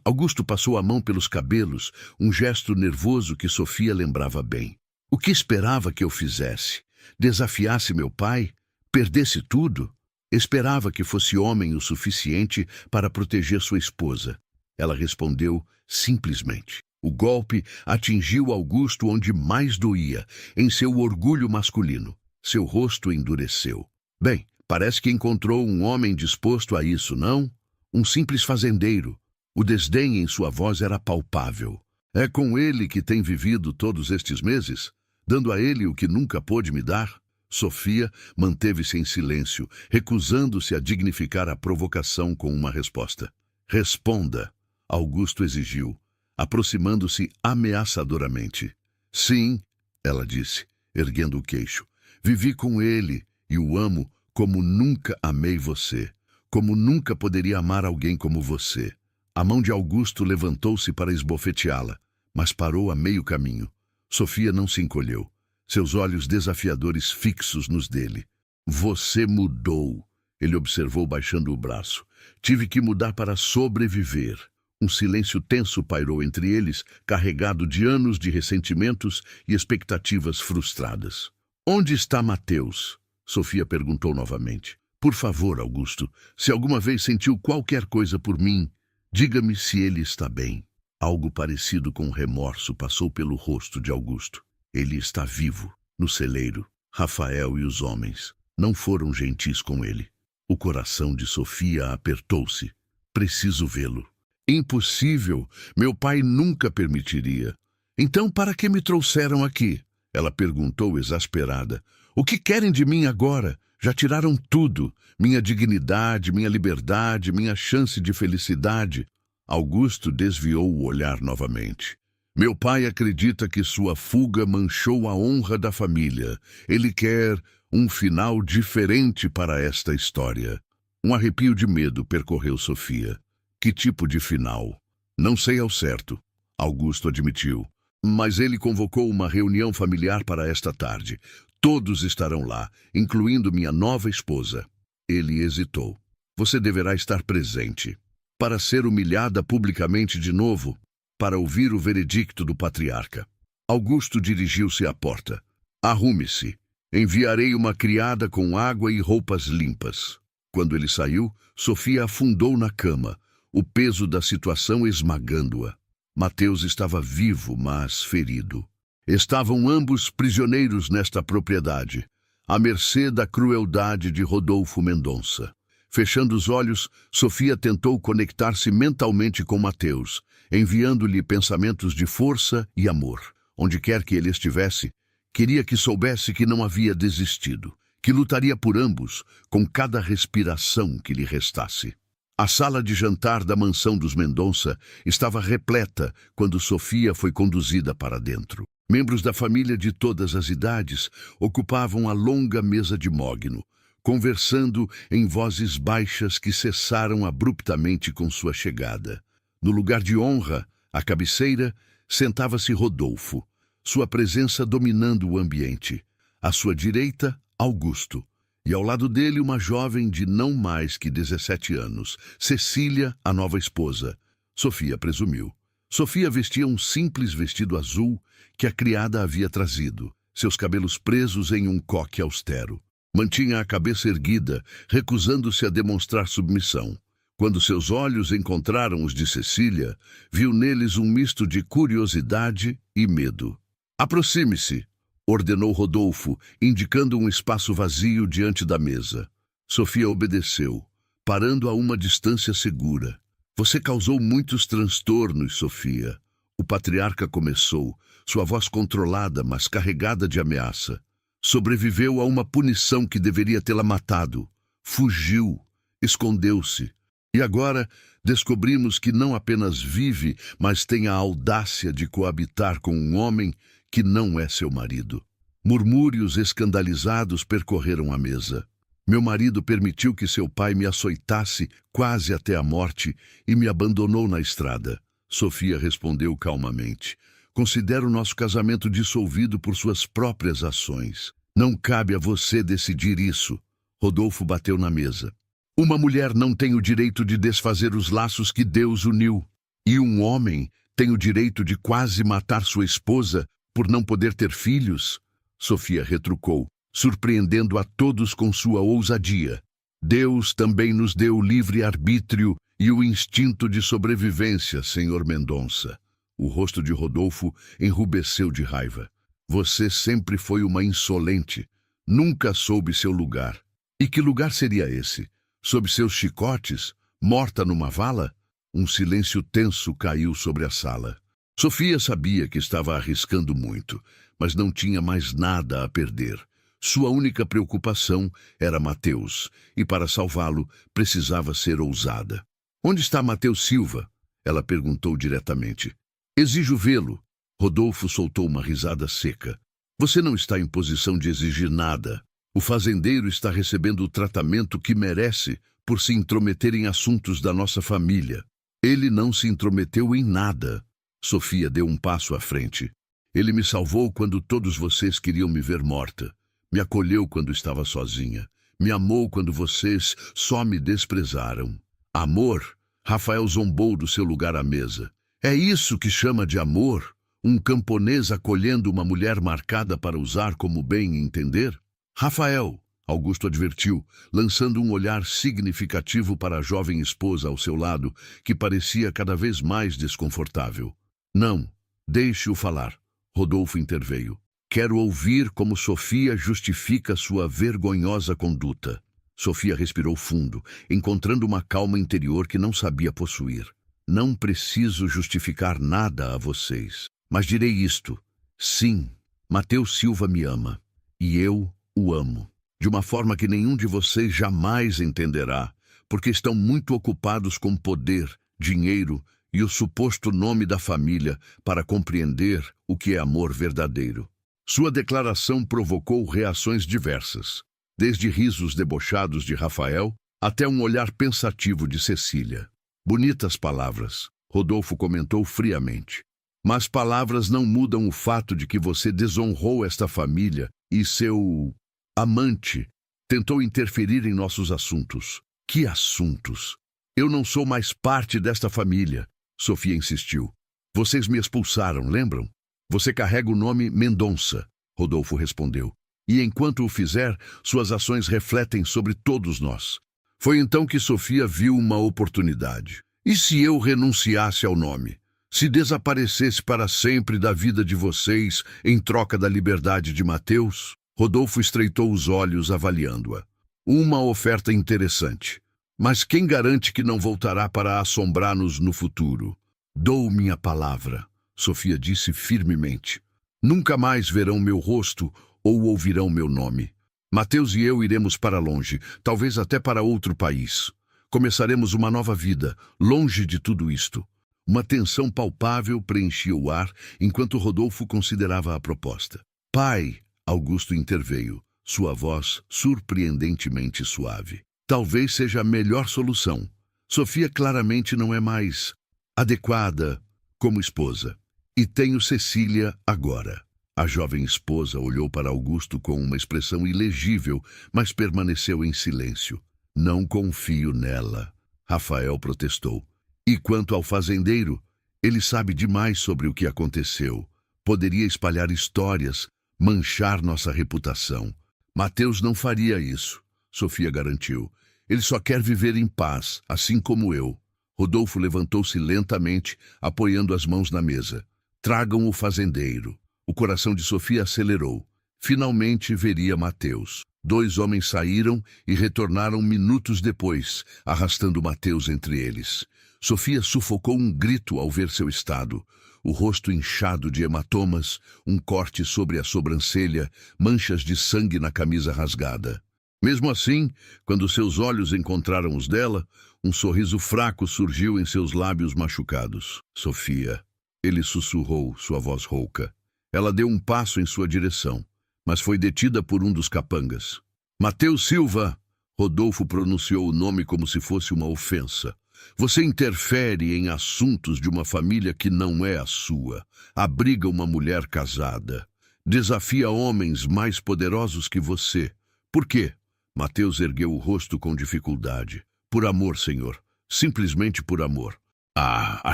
Speaker 1: Augusto passou a mão pelos cabelos, um gesto nervoso que Sofia lembrava bem. O que esperava que eu fizesse? Desafiasse meu pai? Perdesse tudo? Esperava que fosse homem o suficiente para proteger sua esposa. Ela respondeu simplesmente. O golpe atingiu Augusto onde mais doía, em seu orgulho masculino. Seu rosto endureceu. Bem, parece que encontrou um homem disposto a isso, não? Um simples fazendeiro. O desdém em sua voz era palpável. É com ele que tem vivido todos estes meses? Dando a ele o que nunca pôde me dar? Sofia manteve-se em silêncio, recusando-se a dignificar a provocação com uma resposta. Responda, Augusto exigiu, aproximando-se ameaçadoramente. Sim, ela disse, erguendo o queixo. Vivi com ele e o amo como nunca amei você, como nunca poderia amar alguém como você. A mão de Augusto levantou-se para esbofeteá-la, mas parou a meio caminho. Sofia não se encolheu, seus olhos desafiadores fixos nos dele. Você mudou, ele observou baixando o braço. Tive que mudar para sobreviver. Um silêncio tenso pairou entre eles, carregado de anos de ressentimentos e expectativas frustradas. Onde está Mateus? Sofia perguntou novamente. Por favor, Augusto, se alguma vez sentiu qualquer coisa por mim, diga-me se ele está bem. Algo parecido com remorso passou pelo rosto de Augusto. Ele está vivo, no celeiro. Rafael e os homens não foram gentis com ele. O coração de Sofia apertou-se. Preciso vê-lo. Impossível! Meu pai nunca permitiria. Então, para que me trouxeram aqui? Ela perguntou exasperada. O que querem de mim agora? Já tiraram tudo. Minha dignidade, minha liberdade, minha chance de felicidade. Augusto desviou o olhar novamente. Meu pai acredita que sua fuga manchou a honra da família. Ele quer um final diferente para esta história. Um arrepio de medo percorreu Sofia. Que tipo de final? Não sei ao certo, Augusto admitiu. Mas ele convocou uma reunião familiar para esta tarde. Todos estarão lá, incluindo minha nova esposa. Ele hesitou. Você deverá estar presente. Para ser humilhada publicamente de novo, para ouvir o veredicto do patriarca. Augusto dirigiu-se à porta. Arrume-se. Enviarei uma criada com água e roupas limpas. Quando ele saiu, Sofia afundou na cama, o peso da situação esmagando-a. Mateus estava vivo, mas ferido. Estavam ambos prisioneiros nesta propriedade, à mercê da crueldade de Rodolfo Mendonça. Fechando os olhos, Sofia tentou conectar-se mentalmente com Mateus, enviando-lhe pensamentos de força e amor. Onde quer que ele estivesse, queria que soubesse que não havia desistido, que lutaria por ambos, com cada respiração que lhe restasse. A sala de jantar da mansão dos Mendonça estava repleta quando Sofia foi conduzida para dentro. Membros da família de todas as idades ocupavam a longa mesa de mogno, conversando em vozes baixas que cessaram abruptamente com sua chegada. No lugar de honra, à cabeceira, sentava-se Rodolfo, sua presença dominando o ambiente. À sua direita, Augusto. E ao lado dele uma jovem de não mais que 17 anos, Cecília, a nova esposa. Sofia presumiu. Sofia vestia um simples vestido azul que a criada havia trazido, seus cabelos presos em um coque austero. Mantinha a cabeça erguida, recusando-se a demonstrar submissão. Quando seus olhos encontraram os de Cecília, viu neles um misto de curiosidade e medo. Aproxime-se, ordenou Rodolfo, indicando um espaço vazio diante da mesa. Sofia obedeceu, parando a uma distância segura. Você causou muitos transtornos, Sofia. O patriarca começou, sua voz controlada, mas carregada de ameaça. Sobreviveu a uma punição que deveria tê-la matado. Fugiu, escondeu-se. E agora descobrimos que não apenas vive, mas tem a audácia de coabitar com um homem que não é seu marido. Murmúrios escandalizados percorreram a mesa. Meu marido permitiu que seu pai me açoitasse quase até a morte e me abandonou na estrada. Sofia respondeu calmamente. Considero nosso casamento dissolvido por suas próprias ações. Não cabe a você decidir isso. Rodolfo bateu na mesa. Uma mulher não tem o direito de desfazer os laços que Deus uniu. E um homem tem o direito de quase matar sua esposa por não poder ter filhos? Sofia retrucou, surpreendendo a todos com sua ousadia. Deus também nos deu o livre-arbítrio e o instinto de sobrevivência, Senhor Mendonça. O rosto de Rodolfo enrubesceu de raiva. Você sempre foi uma insolente. Nunca soube seu lugar. E que lugar seria esse? Sob seus chicotes? Morta numa vala? Um silêncio tenso caiu sobre a sala. Sofia sabia que estava arriscando muito, mas não tinha mais nada a perder. Sua única preocupação era Mateus, e para salvá-lo precisava ser ousada. Onde está Mateus Silva? Ela perguntou diretamente. Exijo vê-lo. Rodolfo soltou uma risada seca. Você não está em posição de exigir nada. O fazendeiro está recebendo o tratamento que merece por se intrometer em assuntos da nossa família. Ele não se intrometeu em nada. Sofia deu um passo à frente. Ele me salvou quando todos vocês queriam me ver morta. Me acolheu quando estava sozinha. Me amou quando vocês só me desprezaram. Amor? Rafael zombou do seu lugar à mesa. É isso que chama de amor? Um camponês acolhendo uma mulher marcada para usar como bem entender? Rafael, Augusto advertiu, lançando um olhar significativo para a jovem esposa ao seu lado, que parecia cada vez mais desconfortável. Não, deixe-o falar. Rodolfo interveio. Quero ouvir como Sofia justifica sua vergonhosa conduta. Sofia respirou fundo, encontrando uma calma interior que não sabia possuir. Não preciso justificar nada a vocês, mas direi isto. Sim, Mateus Silva me ama, e eu o amo. De uma forma que nenhum de vocês jamais entenderá, porque estão muito ocupados com poder, dinheiro e o suposto nome da família para compreender o que é amor verdadeiro. Sua declaração provocou reações diversas, desde risos debochados de Rafael até um olhar pensativo de Cecília. Bonitas palavras, Rodolfo comentou friamente. Mas palavras não mudam o fato de que você desonrou esta família e seu amante tentou interferir em nossos assuntos. Que assuntos? Eu não sou mais parte desta família, Sofia insistiu. Vocês me expulsaram, lembram? Você carrega o nome Mendonça, Rodolfo respondeu. E enquanto o fizer, suas ações refletem sobre todos nós. Foi então que Sofia viu uma oportunidade. E se eu renunciasse ao nome? Se desaparecesse para sempre da vida de vocês em troca da liberdade de Mateus? Rodolfo estreitou os olhos avaliando-a. Uma oferta interessante. Mas quem garante que não voltará para assombrar-nos no futuro? Dou minha palavra, Sofia disse firmemente. Nunca mais verão meu rosto ou ouvirão meu nome. Mateus e eu iremos para longe, talvez até para outro país. Começaremos uma nova vida, longe de tudo isto. Uma tensão palpável preenchia o ar enquanto Rodolfo considerava a proposta. Pai, Augusto interveio, sua voz surpreendentemente suave. Talvez seja a melhor solução. Sofia claramente não é mais adequada como esposa. E tenho Cecília agora. A jovem esposa olhou para Augusto com uma expressão ilegível, mas permaneceu em silêncio. Não confio nela, Rafael protestou. E quanto ao fazendeiro, ele sabe demais sobre o que aconteceu. Poderia espalhar histórias, manchar nossa reputação. Mateus não faria isso, Sofia garantiu. Ele só quer viver em paz, assim como eu. Rodolfo levantou-se lentamente, apoiando as mãos na mesa. Tragam o fazendeiro. O coração de Sofia acelerou. Finalmente veria Mateus. 2 homens saíram e retornaram minutos depois, arrastando Mateus entre eles. Sofia sufocou um grito ao ver seu estado. O rosto inchado de hematomas, um corte sobre a sobrancelha, manchas de sangue na camisa rasgada. Mesmo assim, quando seus olhos encontraram os dela, um sorriso fraco surgiu em seus lábios machucados. Sofia, ele sussurrou, sua voz rouca. Ela deu um passo em sua direção, mas foi detida por um dos capangas. Mateus Silva, Rodolfo pronunciou o nome como se fosse uma ofensa. Você interfere em assuntos de uma família que não é a sua. Abriga uma mulher casada. Desafia homens mais poderosos que você. Por quê? Mateus ergueu o rosto com dificuldade. Por amor, senhor. Simplesmente por amor. A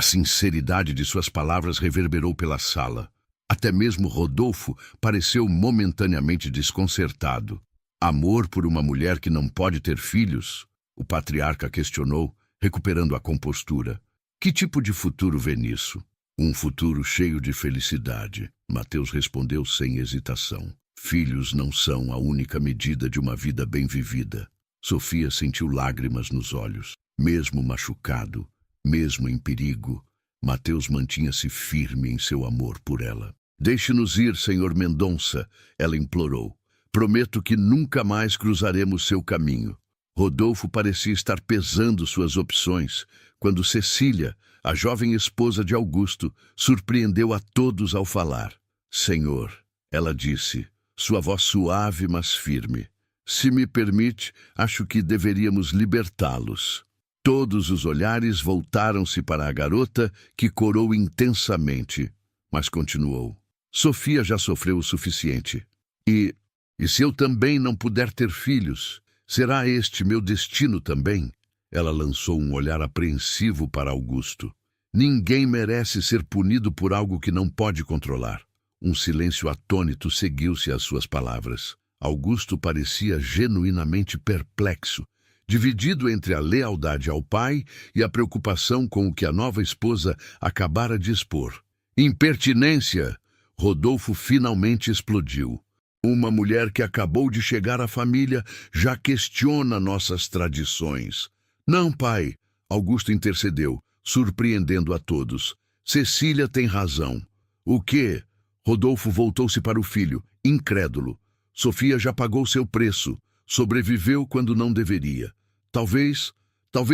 Speaker 1: sinceridade de suas palavras reverberou pela sala. Até mesmo Rodolfo pareceu momentaneamente desconcertado. Amor por uma mulher que não pode ter filhos? O patriarca questionou, recuperando a compostura. Que tipo de futuro vê nisso? Um futuro cheio de felicidade, Mateus respondeu sem hesitação. Filhos não são a única medida de uma vida bem vivida. Sofia sentiu lágrimas nos olhos. Mesmo machucado, mesmo em perigo, Mateus mantinha-se firme em seu amor por ela. Deixe-nos ir, senhor Mendonça, ela implorou. Prometo que nunca mais cruzaremos seu caminho. Rodolfo parecia estar pesando suas opções, quando Cecília, a jovem esposa de Augusto, surpreendeu a todos ao falar. Senhor, ela disse, sua voz suave mas firme. Se me permite, acho que deveríamos libertá-los. Todos os olhares voltaram-se para a garota, que corou intensamente, mas continuou. Sofia já sofreu o suficiente. E se eu também não puder ter filhos, será este meu destino também? Ela lançou um olhar apreensivo para Augusto. Ninguém merece ser punido por algo que não pode controlar. Um silêncio atônito seguiu-se às suas palavras. Augusto parecia genuinamente perplexo, dividido entre a lealdade ao pai e a preocupação com o que a nova esposa acabara de expor. Impertinência! Rodolfo finalmente explodiu. Uma mulher que acabou de chegar à família já questiona nossas tradições. Não, pai, Augusto intercedeu, surpreendendo a todos. Cecília tem razão. O quê? Rodolfo voltou-se para o filho, incrédulo. Sofia já pagou seu preço. Sobreviveu quando não deveria. Talvez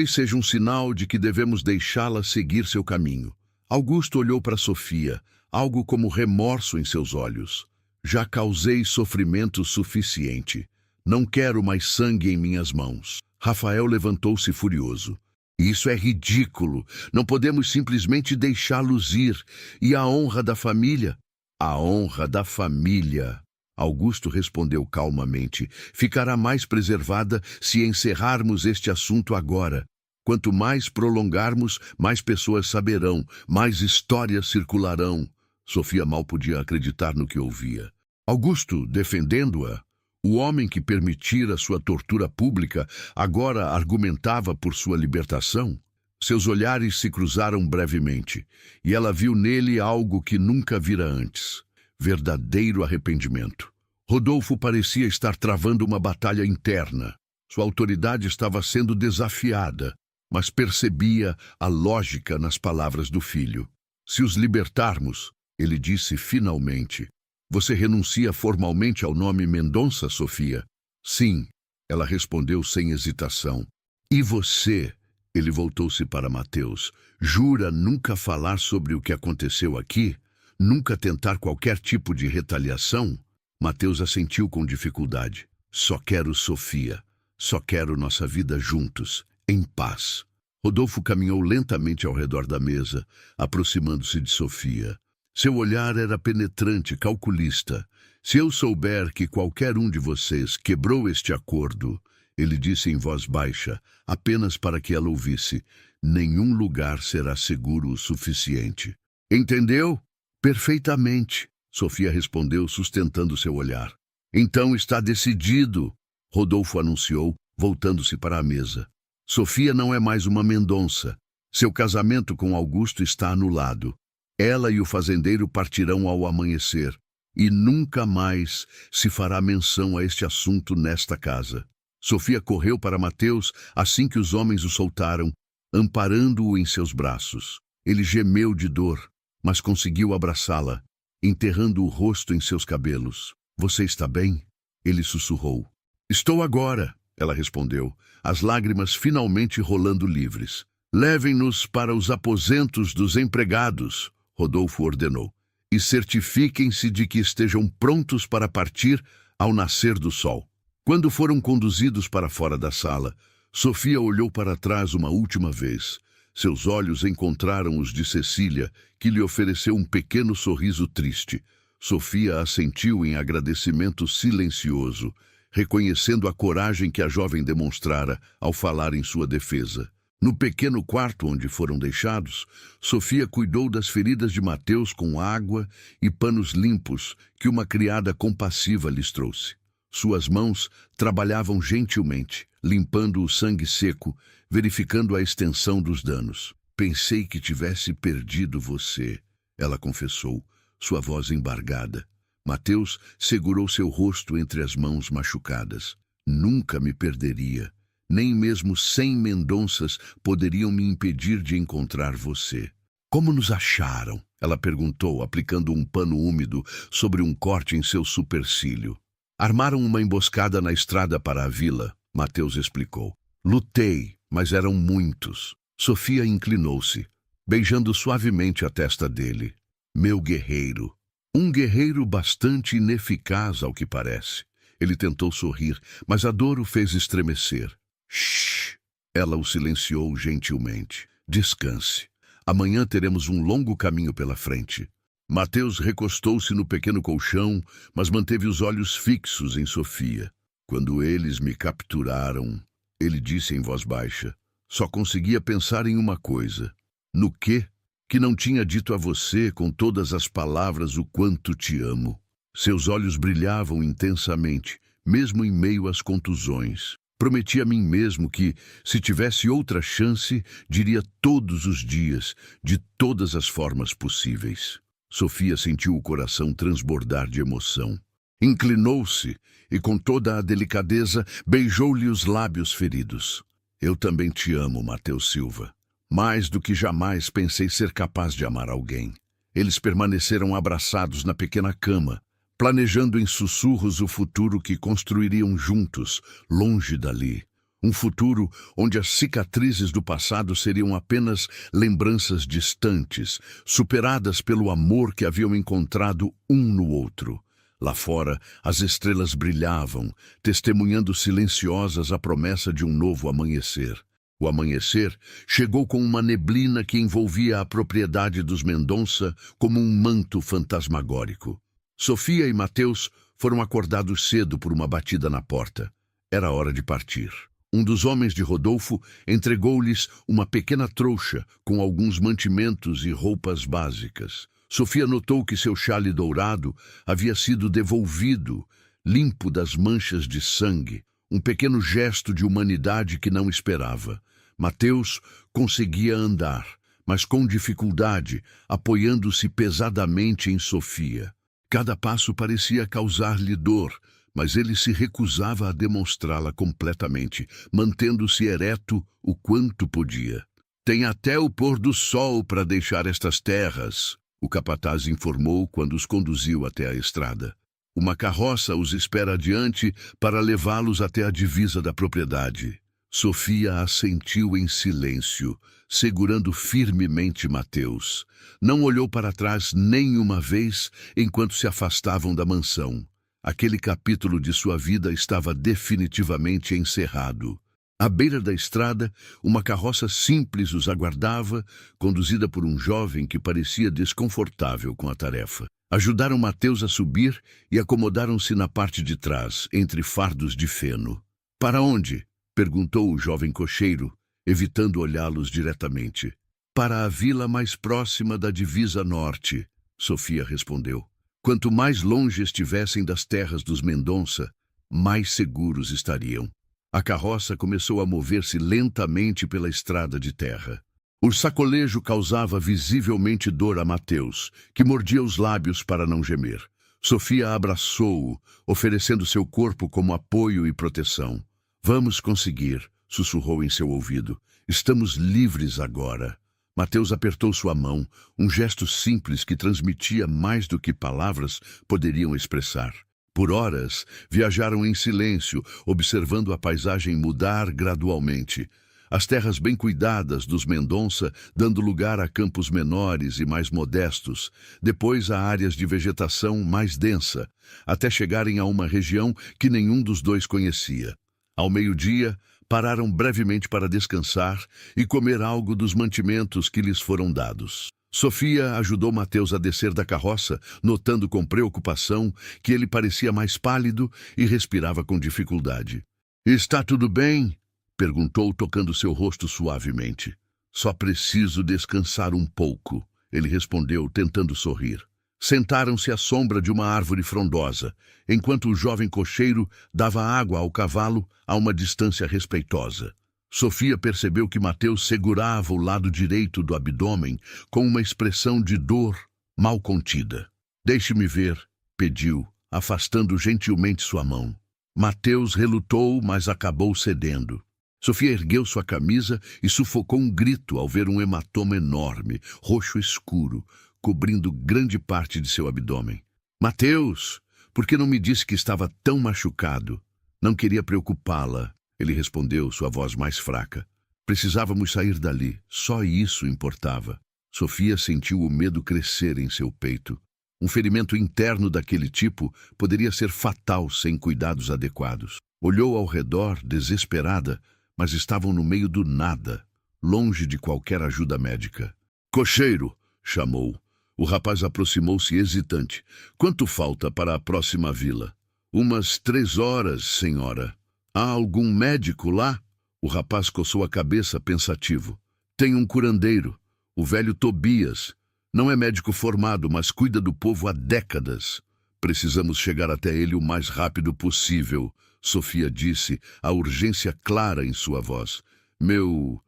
Speaker 1: seja um sinal de que devemos deixá-la seguir seu caminho. Augusto olhou para Sofia, algo como remorso em seus olhos. Já causei sofrimento suficiente. Não quero mais sangue em minhas mãos. Rafael levantou-se furioso. Isso é ridículo. Não podemos simplesmente deixá-los ir. E a honra da família? A honra da família. Augusto respondeu calmamente. Ficará mais preservada se encerrarmos este assunto agora. Quanto mais prolongarmos, mais pessoas saberão, mais histórias circularão. Sofia mal podia acreditar no que ouvia. Augusto, defendendo-a, o homem que permitira sua tortura pública, agora argumentava por sua libertação. Seus olhares se cruzaram brevemente, e ela viu nele algo que nunca vira antes. Verdadeiro arrependimento. Rodolfo parecia estar travando uma batalha interna. Sua autoridade estava sendo desafiada, mas percebia a lógica nas palavras do filho. Se os libertarmos, ele disse finalmente. Você renuncia formalmente ao nome Mendonça, Sofia? Sim, ela respondeu sem hesitação. E você? Ele voltou-se para Mateus. Jura nunca falar sobre o que aconteceu aqui? Nunca tentar qualquer tipo de retaliação? Mateus assentiu com dificuldade. Só quero Sofia. Só quero nossa vida juntos, em paz. Rodolfo caminhou lentamente ao redor da mesa, aproximando-se de Sofia. Seu olhar era penetrante, calculista. Se eu souber que qualquer um de vocês quebrou este acordo, ele disse em voz baixa, apenas para que ela ouvisse, nenhum lugar será seguro o suficiente. Entendeu? Perfeitamente, Sofia respondeu, sustentando seu olhar. Então está decidido, Rodolfo anunciou, voltando-se para a mesa. Sofia não é mais uma Mendonça. Seu casamento com Augusto está anulado. Ela e o fazendeiro partirão ao amanhecer, e nunca mais se fará menção a este assunto nesta casa. Sofia correu para Mateus assim que os homens o soltaram, amparando-o em seus braços. Ele gemeu de dor, mas conseguiu abraçá-la, enterrando o rosto em seus cabelos. Você está bem? Ele sussurrou. Estou agora, ela respondeu, as lágrimas finalmente rolando livres. Levem-nos para os aposentos dos empregados, Rodolfo ordenou, e certifiquem-se de que estejam prontos para partir ao nascer do sol. Quando foram conduzidos para fora da sala, Sofia olhou para trás uma última vez. Seus olhos encontraram os de Cecília, que lhe ofereceu um pequeno sorriso triste. Sofia assentiu em agradecimento silencioso, reconhecendo a coragem que a jovem demonstrara ao falar em sua defesa. No pequeno quarto onde foram deixados, Sofia cuidou das feridas de Mateus com água e panos limpos que uma criada compassiva lhes trouxe. Suas mãos trabalhavam gentilmente, limpando o sangue seco, verificando a extensão dos danos. Pensei que tivesse perdido você, ela confessou, sua voz embargada. Mateus segurou seu rosto entre as mãos machucadas. Nunca me perderia. Nem mesmo 100 Mendonças poderiam me impedir de encontrar você. Como nos acharam? Ela perguntou, aplicando um pano úmido sobre um corte em seu supercílio. Armaram uma emboscada na estrada para a vila, Mateus explicou. Lutei, mas eram muitos. Sofia inclinou-se, beijando suavemente a testa dele. Meu guerreiro. Um guerreiro bastante ineficaz, ao que parece. Ele tentou sorrir, mas a dor o fez estremecer. Shhh! Ela o silenciou gentilmente. Descanse. Amanhã teremos um longo caminho pela frente. Mateus recostou-se no pequeno colchão, mas manteve os olhos fixos em Sofia. Quando eles me capturaram, ele disse em voz baixa, só conseguia pensar em uma coisa. No quê? que não tinha dito a você com todas as palavras o quanto te amo. Seus olhos brilhavam intensamente, mesmo em meio às contusões. Prometi a mim mesmo que, se tivesse outra chance, diria todos os dias, de todas as formas possíveis. Sofia sentiu o coração transbordar de emoção. Inclinou-se e, com toda a delicadeza, beijou-lhe os lábios feridos. Eu também te amo, Mateus Silva. Mais do que jamais pensei ser capaz de amar alguém. Eles permaneceram abraçados na pequena cama, planejando em sussurros o futuro que construiriam juntos, longe dali. Um futuro onde as cicatrizes do passado seriam apenas lembranças distantes, superadas pelo amor que haviam encontrado um no outro. Lá fora, as estrelas brilhavam, testemunhando silenciosas a promessa de um novo amanhecer. O amanhecer chegou com uma neblina que envolvia a propriedade dos Mendonça como um manto fantasmagórico. Sofia e Mateus foram acordados cedo por uma batida na porta. Era hora de partir. Um dos homens de Rodolfo entregou-lhes uma pequena trouxa com alguns mantimentos e roupas básicas. Sofia notou que seu xale dourado havia sido devolvido, limpo das manchas de sangue, um pequeno gesto de humanidade que não esperava. Mateus conseguia andar, mas com dificuldade, apoiando-se pesadamente em Sofia. Cada passo parecia causar-lhe dor, mas ele se recusava a demonstrá-la completamente, mantendo-se ereto o quanto podia. Tem até o pôr do sol para deixar estas terras, o capataz informou quando os conduziu até a estrada. Uma carroça os espera adiante para levá-los até a divisa da propriedade. Sofia assentiu em silêncio, segurando firmemente Mateus. Não olhou para trás nenhuma vez enquanto se afastavam da mansão. Aquele capítulo de sua vida estava definitivamente encerrado. À beira da estrada, uma carroça simples os aguardava, conduzida por um jovem que parecia desconfortável com a tarefa. Ajudaram Mateus a subir e acomodaram-se na parte de trás, entre fardos de feno. "Para onde?" perguntou o jovem cocheiro, evitando olhá-los diretamente. "Para a vila mais próxima da divisa norte", Sofia respondeu. Quanto mais longe estivessem das terras dos Mendonça, mais seguros estariam. A carroça começou a mover-se lentamente pela estrada de terra. O sacolejo causava visivelmente dor a Mateus, que mordia os lábios para não gemer. Sofia abraçou-o, oferecendo seu corpo como apoio e proteção. "Vamos conseguir", sussurrou em seu ouvido. "Estamos livres agora." Mateus apertou sua mão, um gesto simples que transmitia mais do que palavras poderiam expressar. Por horas, viajaram em silêncio, observando a paisagem mudar gradualmente. As terras bem cuidadas dos Mendonça, dando lugar a campos menores e mais modestos, depois a áreas de vegetação mais densa, até chegarem a uma região que nenhum dos dois conhecia. Ao meio-dia, pararam brevemente para descansar e comer algo dos mantimentos que lhes foram dados. Sofia ajudou Mateus a descer da carroça, notando com preocupação que ele parecia mais pálido e respirava com dificuldade. "Está tudo bem?" perguntou, tocando seu rosto suavemente. "Só preciso descansar um pouco", ele respondeu, tentando sorrir. Sentaram-se à sombra de uma árvore frondosa, enquanto o jovem cocheiro dava água ao cavalo a uma distância respeitosa. Sofia percebeu que Mateus segurava o lado direito do abdômen com uma expressão de dor mal contida. "Deixe-me ver", pediu, afastando gentilmente sua mão. Mateus relutou, mas acabou cedendo. Sofia ergueu sua camisa e sufocou um grito ao ver um hematoma enorme, roxo escuro, cobrindo grande parte de seu abdômen. "Mateus, por que não me disse que estava tão machucado?" "Não queria preocupá-la", ele respondeu, sua voz mais fraca. "Precisávamos sair dali, só isso importava." Sofia sentiu o medo crescer em seu peito. Um ferimento interno daquele tipo poderia ser fatal sem cuidados adequados. Olhou ao redor, desesperada, mas estavam no meio do nada, longe de qualquer ajuda médica. "Cocheiro!" chamou. O rapaz aproximou-se hesitante. "Quanto falta para a próxima vila?" "Umas 3 horas, senhora." "Há algum médico lá?" O rapaz coçou a cabeça pensativo. "Tem um curandeiro. O velho Tobias. Não é médico formado, mas cuida do povo há décadas. Precisamos chegar até ele o mais rápido possível, Sofia disse, a urgência clara em sua voz. Meu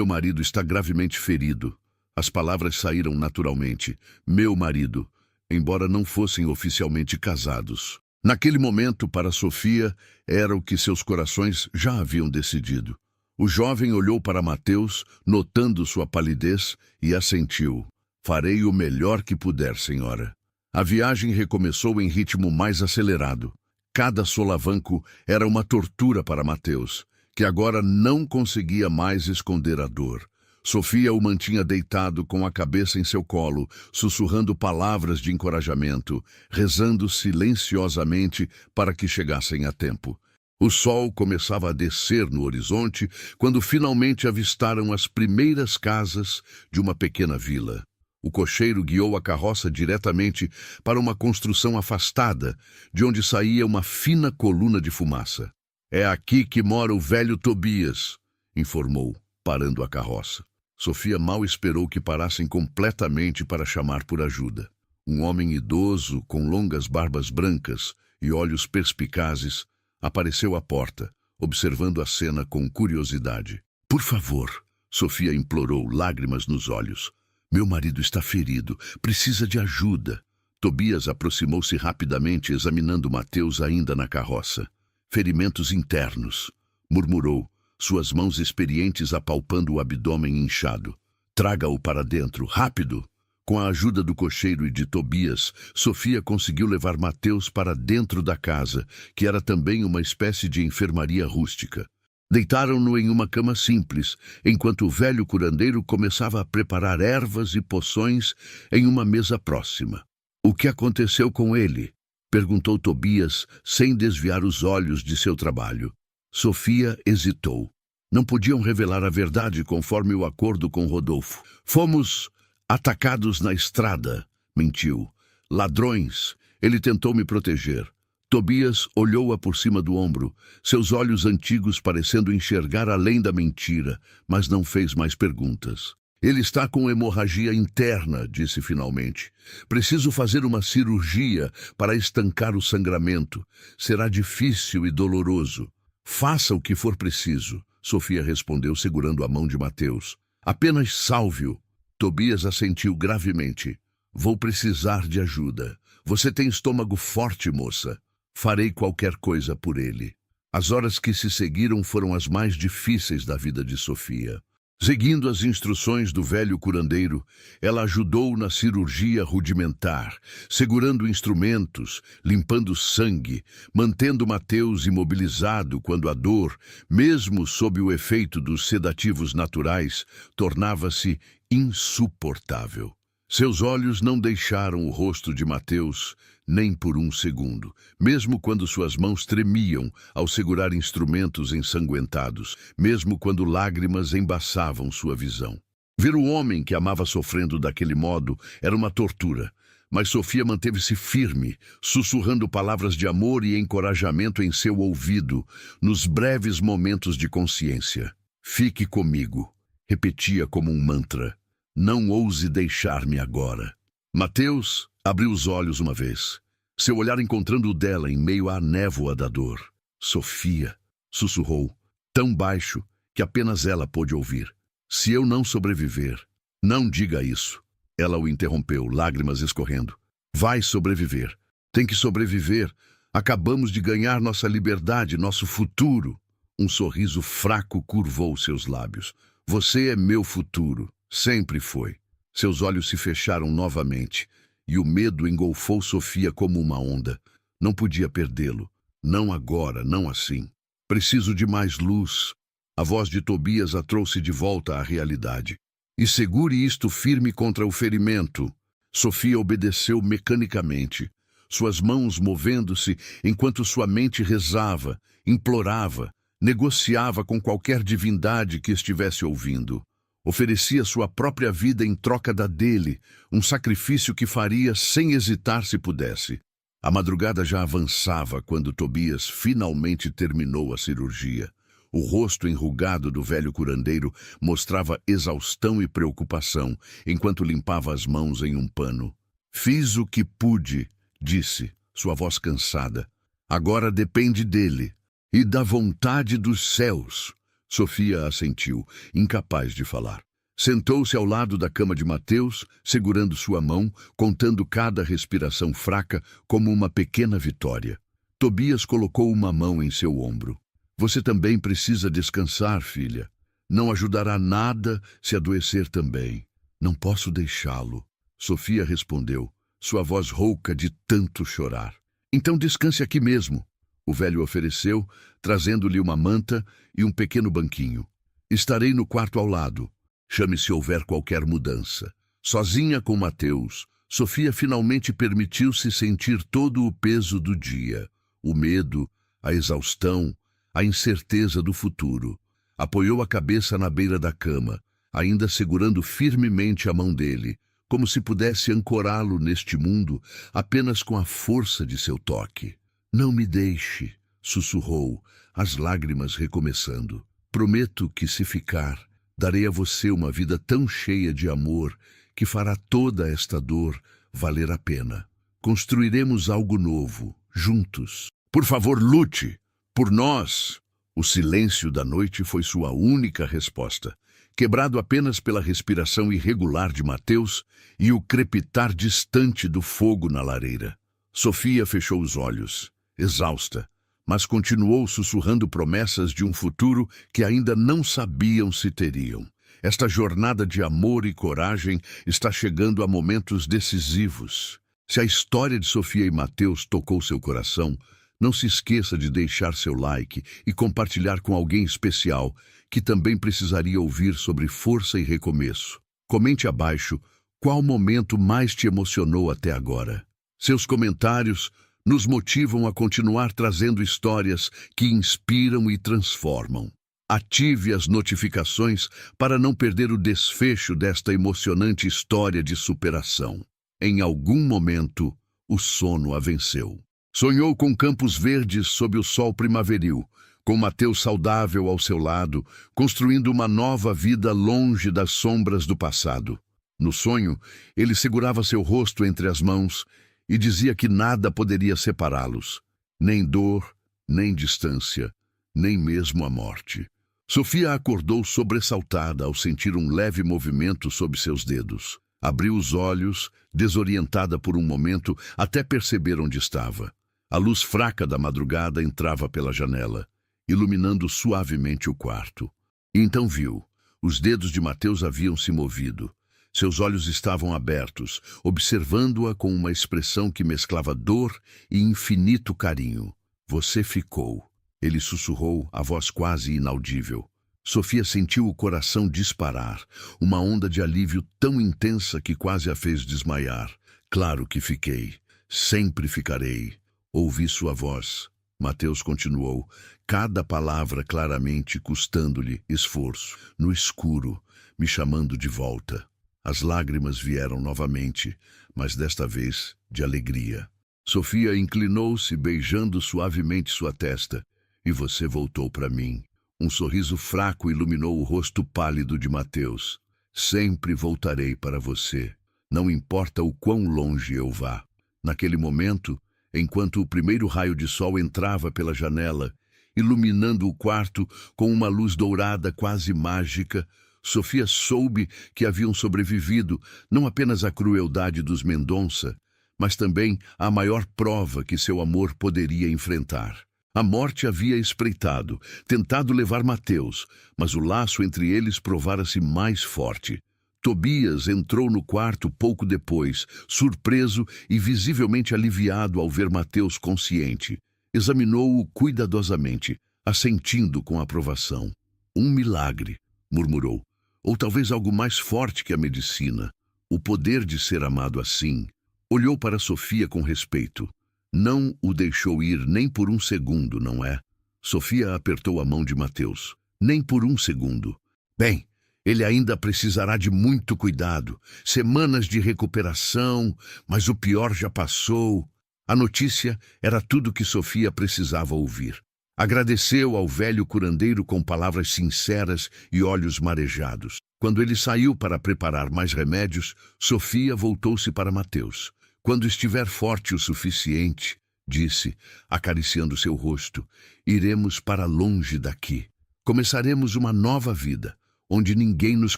Speaker 1: marido está gravemente ferido. As palavras saíram naturalmente. Meu marido, embora não fossem oficialmente casados. Naquele momento, para Sofia, era o que seus corações já haviam decidido. O jovem olhou para Mateus, notando sua palidez, e assentiu. Farei o melhor que puder, senhora. A viagem recomeçou em ritmo mais acelerado. Cada solavanco era uma tortura para Mateus, que agora não conseguia mais esconder a dor. Sofia o mantinha deitado com a cabeça em seu colo, sussurrando palavras de encorajamento, rezando silenciosamente para que chegassem a tempo. O sol começava a descer no horizonte quando finalmente avistaram as primeiras casas de uma pequena vila. O cocheiro guiou a carroça diretamente para uma construção afastada, de onde saía uma fina coluna de fumaça. É aqui que mora o velho Tobias, informou, parando a carroça. Sofia mal esperou que parassem completamente para chamar por ajuda. Um homem idoso, com longas barbas brancas e olhos perspicazes, apareceu à porta, observando a cena com curiosidade. Por favor, Sofia implorou, lágrimas nos olhos. Meu marido está ferido, precisa de ajuda. Tobias aproximou-se rapidamente, examinando Mateus ainda na carroça. Ferimentos internos, murmurou, suas mãos experientes apalpando o abdômen inchado. Traga-o para dentro, rápido! Com a ajuda do cocheiro e de Tobias, Sofia conseguiu levar Mateus para dentro da casa, que era também uma espécie de enfermaria rústica. Deitaram-no em uma cama simples, enquanto o velho curandeiro começava a preparar ervas e poções em uma mesa próxima. O que aconteceu com ele? Perguntou Tobias, sem desviar os olhos de seu trabalho. Sofia hesitou. Não podiam revelar a verdade conforme o acordo com Rodolfo. Fomos atacados na estrada, mentiu. Ladrões. Ele tentou me proteger. Tobias olhou-a por cima do ombro, seus olhos antigos parecendo enxergar além da mentira, mas não fez mais perguntas. Ele está com hemorragia interna, disse finalmente. Preciso fazer uma cirurgia para estancar o sangramento. Será difícil e doloroso. Faça o que for preciso, Sofia respondeu segurando a mão de Mateus. Apenas salve-o. Tobias assentiu gravemente. Vou precisar de ajuda. Você tem estômago forte, moça. Farei qualquer coisa por ele. As horas que se seguiram foram as mais difíceis da vida de Sofia. Seguindo as instruções do velho curandeiro, ela ajudou na cirurgia rudimentar, segurando instrumentos, limpando sangue, mantendo Mateus imobilizado quando a dor, mesmo sob o efeito dos sedativos naturais, tornava-se insuportável. Seus olhos não deixaram o rosto de Mateus nem por um segundo, mesmo quando suas mãos tremiam ao segurar instrumentos ensanguentados, mesmo quando lágrimas embaçavam sua visão. Ver o homem que amava sofrendo daquele modo era uma tortura, mas Sofia manteve-se firme, sussurrando palavras de amor e encorajamento em seu ouvido, nos breves momentos de consciência. Fique comigo, repetia como um mantra. Não ouse deixar-me agora. Mateus abriu os olhos uma vez, seu olhar encontrando o dela em meio à névoa da dor. Sofia, sussurrou, tão baixo que apenas ela pôde ouvir. Se eu não sobreviver, não diga isso. Ela o interrompeu, lágrimas escorrendo. Vai sobreviver. Tem que sobreviver. Acabamos de ganhar nossa liberdade, nosso futuro. Um sorriso fraco curvou seus lábios. Você é meu futuro. Sempre foi. Seus olhos se fecharam novamente, e o medo engolfou Sofia como uma onda. Não podia perdê-lo. Não agora, não assim. Preciso de mais luz. A voz de Tobias a trouxe de volta à realidade. E segure isto firme contra o ferimento. Sofia obedeceu mecanicamente, suas mãos movendo-se enquanto sua mente rezava, implorava, negociava com qualquer divindade que estivesse ouvindo. Oferecia sua própria vida em troca da dele, um sacrifício que faria sem hesitar se pudesse. A madrugada já avançava quando Tobias finalmente terminou a cirurgia. O rosto enrugado do velho curandeiro mostrava exaustão e preocupação, enquanto limpava as mãos em um pano. Fiz o que pude, disse, sua voz cansada. Agora depende dele e da vontade dos céus. Sofia assentiu, incapaz de falar. Sentou-se ao lado da cama de Mateus, segurando sua mão, contando cada respiração fraca como uma pequena vitória. Tobias colocou uma mão em seu ombro. Você também precisa descansar, filha. Não ajudará nada se adoecer também. Não posso deixá-lo. Sofia respondeu, sua voz rouca de tanto chorar. Então descanse aqui mesmo. O velho ofereceu, trazendo-lhe uma manta e um pequeno banquinho. Estarei no quarto ao lado. Chame se houver qualquer mudança. Sozinha com Mateus, Sofia finalmente permitiu-se sentir todo o peso do dia. O medo, a exaustão, a incerteza do futuro. Apoiou a cabeça na beira da cama, ainda segurando firmemente a mão dele, como se pudesse ancorá-lo neste mundo apenas com a força de seu toque. Não me deixe, sussurrou, as lágrimas recomeçando. Prometo que, se ficar, darei a você uma vida tão cheia de amor que fará toda esta dor valer a pena. Construiremos algo novo, juntos. Por favor, lute! Por nós! O silêncio da noite foi sua única resposta, quebrado apenas pela respiração irregular de Mateus e o crepitar distante do fogo na lareira. Sofia fechou os olhos, exausta, mas continuou sussurrando promessas de um futuro que ainda não sabiam se teriam. Esta jornada de amor e coragem está chegando a momentos decisivos. Se a história de Sofia e Mateus tocou seu coração, não se esqueça de deixar seu like e compartilhar com alguém especial que também precisaria ouvir sobre força e recomeço. Comente abaixo qual momento mais te emocionou até agora. Seus comentários nos motivam a continuar trazendo histórias que inspiram e transformam. Ative as notificações para não perder o desfecho desta emocionante história de superação. Em algum momento, o sono a venceu. Sonhou com campos verdes sob o sol primaveril, com Mateus saudável ao seu lado, construindo uma nova vida longe das sombras do passado. No sonho, ele segurava seu rosto entre as mãos e dizia que nada poderia separá-los, nem dor, nem distância, nem mesmo a morte. Sofia acordou sobressaltada ao sentir um leve movimento sob seus dedos. Abriu os olhos, desorientada por um momento, até perceber onde estava. A luz fraca da madrugada entrava pela janela, iluminando suavemente o quarto. E então viu. Os dedos de Mateus haviam se movido. Seus olhos estavam abertos, observando-a com uma expressão que mesclava dor e infinito carinho. Você ficou, ele sussurrou, a voz quase inaudível. Sofia sentiu o coração disparar, uma onda de alívio tão intensa que quase a fez desmaiar. Claro que fiquei. Sempre ficarei. Ouvi sua voz. Mateus continuou, cada palavra claramente custando-lhe esforço. No escuro, me chamando de volta. As lágrimas vieram novamente, mas desta vez de alegria. Sofia inclinou-se, beijando suavemente sua testa. E você voltou para mim. Um sorriso fraco iluminou o rosto pálido de Mateus. Sempre voltarei para você. Não importa o quão longe eu vá. Naquele momento, enquanto o primeiro raio de sol entrava pela janela, iluminando o quarto com uma luz dourada quase mágica, Sofia soube que haviam sobrevivido não apenas à crueldade dos Mendonça, mas também à maior prova que seu amor poderia enfrentar. A morte havia espreitado, tentado levar Mateus, mas o laço entre eles provara-se mais forte. Tobias entrou no quarto pouco depois, surpreso e visivelmente aliviado ao ver Mateus consciente. Examinou-o cuidadosamente, assentindo com aprovação. Um milagre, murmurou. Ou talvez algo mais forte que a medicina. O poder de ser amado assim. Olhou para Sofia com respeito. Não o deixou ir nem por um segundo, não é? Sofia apertou a mão de Mateus. Nem por um segundo. Bem, ele ainda precisará de muito cuidado. Semanas de recuperação, mas o pior já passou. A notícia era tudo que Sofia precisava ouvir. Agradeceu ao velho curandeiro com palavras sinceras e olhos marejados. Quando ele saiu para preparar mais remédios, Sofia voltou-se para Mateus. Quando estiver forte o suficiente, disse, acariciando seu rosto, iremos para longe daqui. Começaremos uma nova vida, onde ninguém nos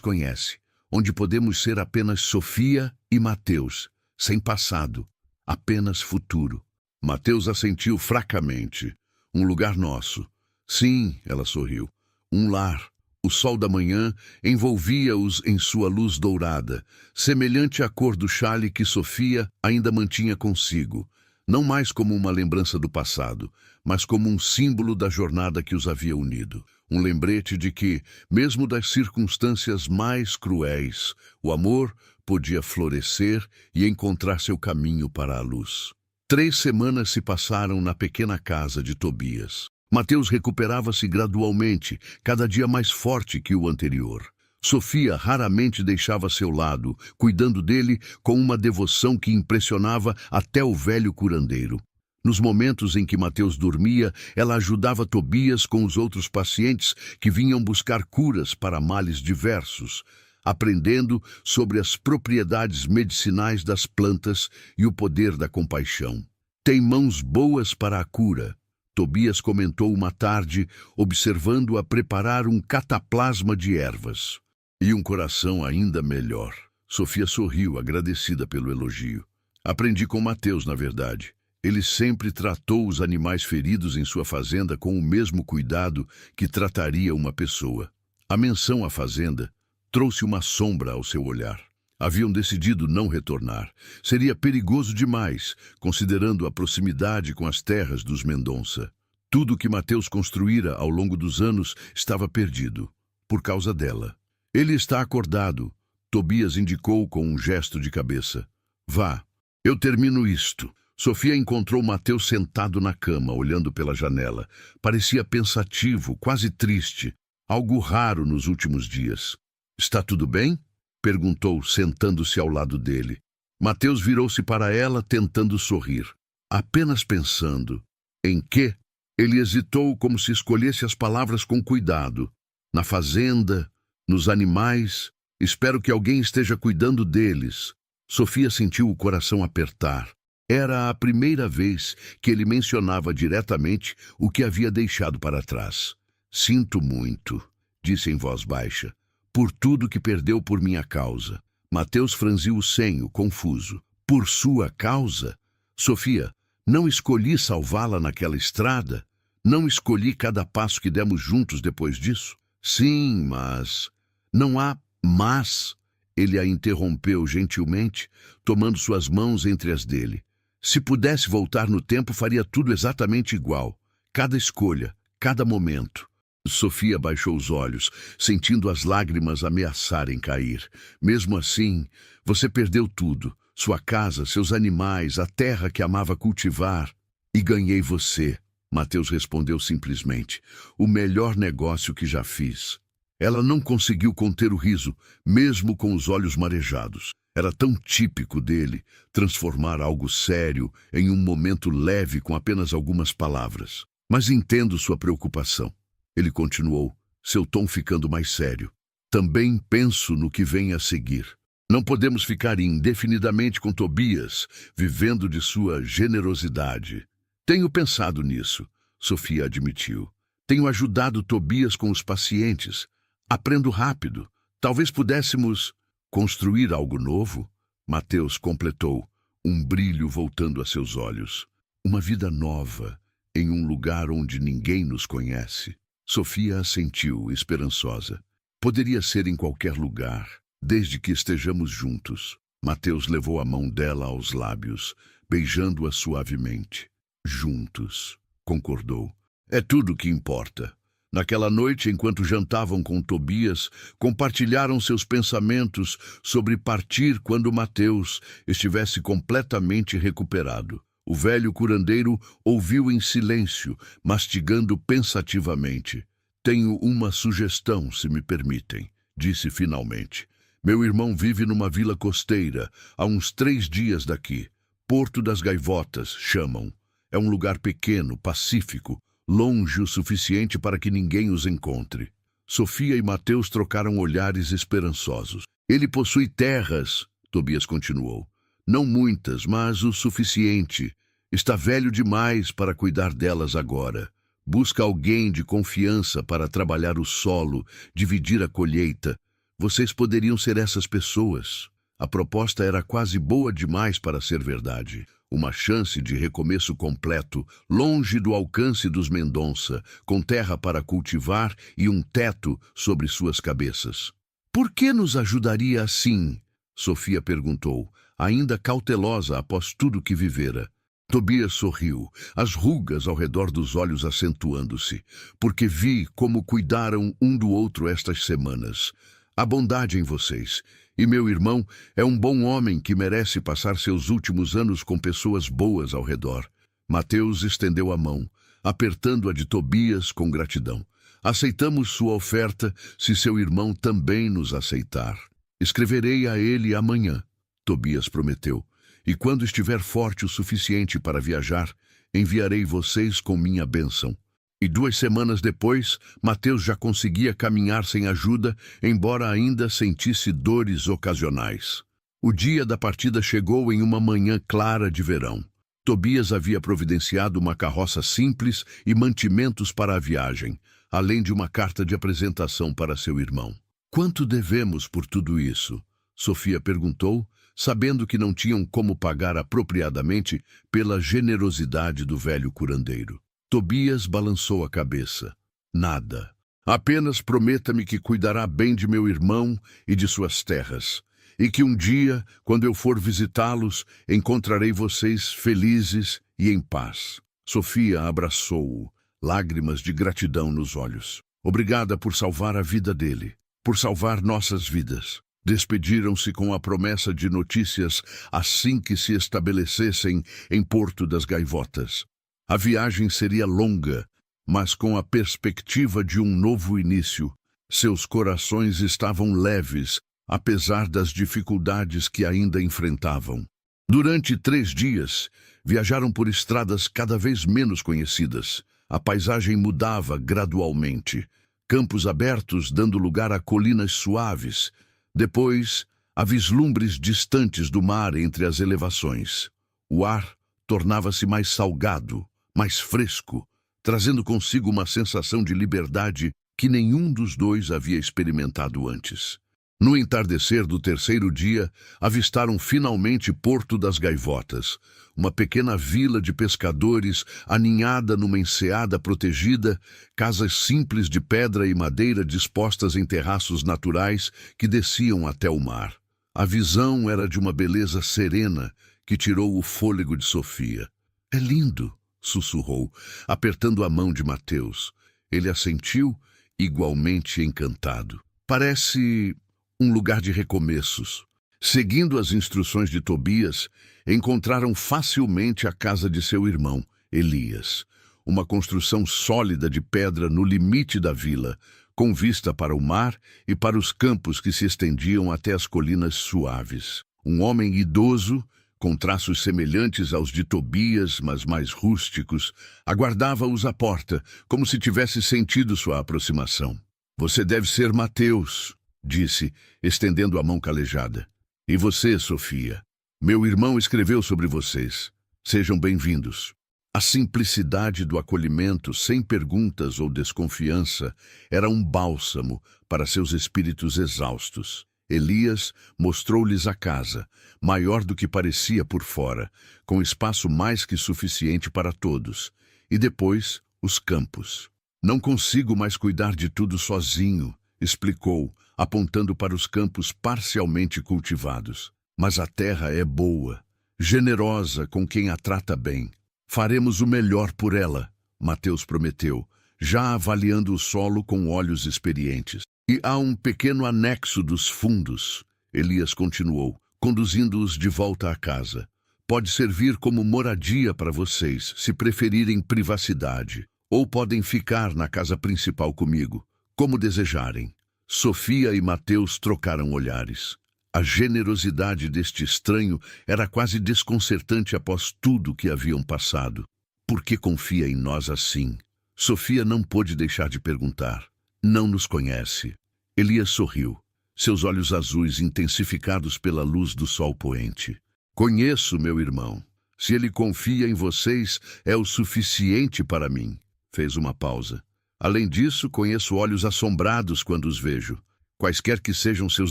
Speaker 1: conhece, onde podemos ser apenas Sofia e Mateus, sem passado, apenas futuro. Mateus assentiu fracamente. Um lugar nosso. Sim, ela sorriu. Um lar. O sol da manhã envolvia-os em sua luz dourada, semelhante à cor do xale que Sofia ainda mantinha consigo, não mais como uma lembrança do passado, mas como um símbolo da jornada que os havia unido. Um lembrete de que, mesmo das circunstâncias mais cruéis, o amor podia florescer e encontrar seu caminho para a luz. 3 semanas se passaram na pequena casa de Tobias. Mateus recuperava-se gradualmente, cada dia mais forte que o anterior. Sofia raramente deixava seu lado, cuidando dele com uma devoção que impressionava até o velho curandeiro. Nos momentos em que Mateus dormia, ela ajudava Tobias com os outros pacientes que vinham buscar curas para males diversos, aprendendo sobre as propriedades medicinais das plantas e o poder da compaixão. Tem mãos boas para a cura, Tobias comentou uma tarde, observando-a preparar um cataplasma de ervas. E um coração ainda melhor. Sofia sorriu, agradecida pelo elogio. Aprendi com Mateus, na verdade. Ele sempre tratou os animais feridos em sua fazenda com o mesmo cuidado que trataria uma pessoa. A menção à fazenda trouxe uma sombra ao seu olhar. Haviam decidido não retornar. Seria perigoso demais, considerando a proximidade com as terras dos Mendonça. Tudo o que Mateus construíra ao longo dos anos estava perdido, por causa dela. Ele está acordado, Tobias indicou com um gesto de cabeça. Vá, eu termino isto. Sofia encontrou Mateus sentado na cama, olhando pela janela. Parecia pensativo, quase triste, algo raro nos últimos dias. Está tudo bem? Perguntou, sentando-se ao lado dele. Mateus virou-se para ela, tentando sorrir. Apenas pensando. Em quê? Ele hesitou como se escolhesse as palavras com cuidado. Na fazenda, nos animais, espero que alguém esteja cuidando deles. Sofia sentiu o coração apertar. Era a primeira vez que ele mencionava diretamente o que havia deixado para trás. Sinto muito, disse em voz baixa, por tudo que perdeu por minha causa. Mateus franziu o senho, confuso. Por sua causa? Sofia, não escolhi salvá-la naquela estrada? Não escolhi cada passo que demos juntos depois disso? Sim, mas... Não há mas. Ele a interrompeu gentilmente, tomando suas mãos entre as dele. Se pudesse voltar no tempo, faria tudo exatamente igual. Cada escolha, cada momento. Sofia baixou os olhos, sentindo as lágrimas ameaçarem cair. Mesmo assim, você perdeu tudo. Sua casa, seus animais, a terra que amava cultivar. E ganhei você, Mateus respondeu simplesmente. O melhor negócio que já fiz. Ela não conseguiu conter o riso, mesmo com os olhos marejados. Era tão típico dele, transformar algo sério em um momento leve com apenas algumas palavras. Mas entendo sua preocupação. Ele continuou, seu tom ficando mais sério. Também penso no que vem a seguir. Não podemos ficar indefinidamente com Tobias, vivendo de sua generosidade. Tenho pensado nisso, Sofia admitiu. Tenho ajudado Tobias com os pacientes. Aprendo rápido. Talvez pudéssemos construir algo novo? Mateus completou, um brilho voltando a seus olhos. Uma vida nova, em um lugar onde ninguém nos conhece. Sofia assentiu, esperançosa. Poderia ser em qualquer lugar, desde que estejamos juntos. Mateus levou a mão dela aos lábios, beijando-a suavemente. Juntos, concordou. É tudo o que importa. Naquela noite, enquanto jantavam com Tobias, compartilharam seus pensamentos sobre partir quando Mateus estivesse completamente recuperado. O velho curandeiro ouviu em silêncio, mastigando pensativamente. Tenho uma sugestão, se me permitem, disse finalmente. Meu irmão vive numa vila costeira, a uns 3 dias daqui. Porto das Gaivotas, chamam. É um lugar pequeno, pacífico, longe o suficiente para que ninguém os encontre. Sofia e Mateus trocaram olhares esperançosos. Ele possui terras, Tobias continuou. Não muitas, mas o suficiente. Está velho demais para cuidar delas agora. Busca alguém de confiança para trabalhar o solo, dividir a colheita. Vocês poderiam ser essas pessoas. A proposta era quase boa demais para ser verdade. Uma chance de recomeço completo, longe do alcance dos Mendonça, com terra para cultivar e um teto sobre suas cabeças. Por que nos ajudaria assim? Sofia perguntou, ainda cautelosa após tudo que vivera. Tobias sorriu, as rugas ao redor dos olhos acentuando-se, porque vi como cuidaram um do outro estas semanas. Há bondade em vocês, e meu irmão é um bom homem que merece passar seus últimos anos com pessoas boas ao redor. Mateus estendeu a mão, apertando a de Tobias com gratidão. Aceitamos sua oferta se seu irmão também nos aceitar. Escreverei a ele amanhã, Tobias prometeu. E quando estiver forte o suficiente para viajar, enviarei vocês com minha bênção. E 2 semanas depois, Mateus já conseguia caminhar sem ajuda, embora ainda sentisse dores ocasionais. O dia da partida chegou em uma manhã clara de verão. Tobias havia providenciado uma carroça simples e mantimentos para a viagem, além de uma carta de apresentação para seu irmão. Quanto devemos por tudo isso? Sofia perguntou, sabendo que não tinham como pagar apropriadamente pela generosidade do velho curandeiro. Tobias balançou a cabeça. Nada. Apenas prometa-me que cuidará bem de meu irmão e de suas terras, e que um dia, quando eu for visitá-los, encontrarei vocês felizes e em paz. Sofia abraçou-o, lágrimas de gratidão nos olhos. Obrigada por salvar a vida dele, por salvar nossas vidas. Despediram-se com a promessa de notícias assim que se estabelecessem em Porto das Gaivotas. A viagem seria longa, mas com a perspectiva de um novo início. Seus corações estavam leves, apesar das dificuldades que ainda enfrentavam. Durante 3 dias, viajaram por estradas cada vez menos conhecidas. A paisagem mudava gradualmente. Campos abertos dando lugar a colinas suaves. Depois, a vislumbres distantes do mar entre as elevações. O ar tornava-se mais salgado, mais fresco, trazendo consigo uma sensação de liberdade que nenhum dos dois havia experimentado antes. No entardecer do 3º dia, avistaram finalmente Porto das Gaivotas, uma pequena vila de pescadores aninhada numa enseada protegida, casas simples de pedra e madeira dispostas em terraços naturais que desciam até o mar. A visão era de uma beleza serena que tirou o fôlego de Sofia. É lindo, sussurrou, apertando a mão de Mateus. Ele assentiu, igualmente encantado. Parece um lugar de recomeços. Seguindo as instruções de Tobias, encontraram facilmente a casa de seu irmão, Elias. Uma construção sólida de pedra no limite da vila, com vista para o mar e para os campos que se estendiam até as colinas suaves. Um homem idoso, com traços semelhantes aos de Tobias, mas mais rústicos, aguardava-os à porta, como se tivesse sentido sua aproximação. Você deve ser Mateus, disse, estendendo a mão calejada. E você, Sofia? Meu irmão escreveu sobre vocês. Sejam bem-vindos. A simplicidade do acolhimento, sem perguntas ou desconfiança, era um bálsamo para seus espíritos exaustos. Elias mostrou-lhes a casa, maior do que parecia por fora, com espaço mais que suficiente para todos, e depois os campos. Não consigo mais cuidar de tudo sozinho, explicou, apontando para os campos parcialmente cultivados. Mas a terra é boa, generosa com quem a trata bem. Faremos o melhor por ela, Mateus prometeu, já avaliando o solo com olhos experientes. E há um pequeno anexo dos fundos, Elias continuou, conduzindo-os de volta à casa. Pode servir como moradia para vocês, se preferirem privacidade, ou podem ficar na casa principal comigo, como desejarem. Sofia e Mateus trocaram olhares. A generosidade deste estranho era quase desconcertante após tudo que haviam passado. Por que confia em nós assim? Sofia não pôde deixar de perguntar. Não nos conhece. Elias sorriu, seus olhos azuis intensificados pela luz do sol poente. Conheço, meu irmão. Se ele confia em vocês, é o suficiente para mim. Fez uma pausa. Além disso, conheço olhos assombrados quando os vejo. Quaisquer que sejam seus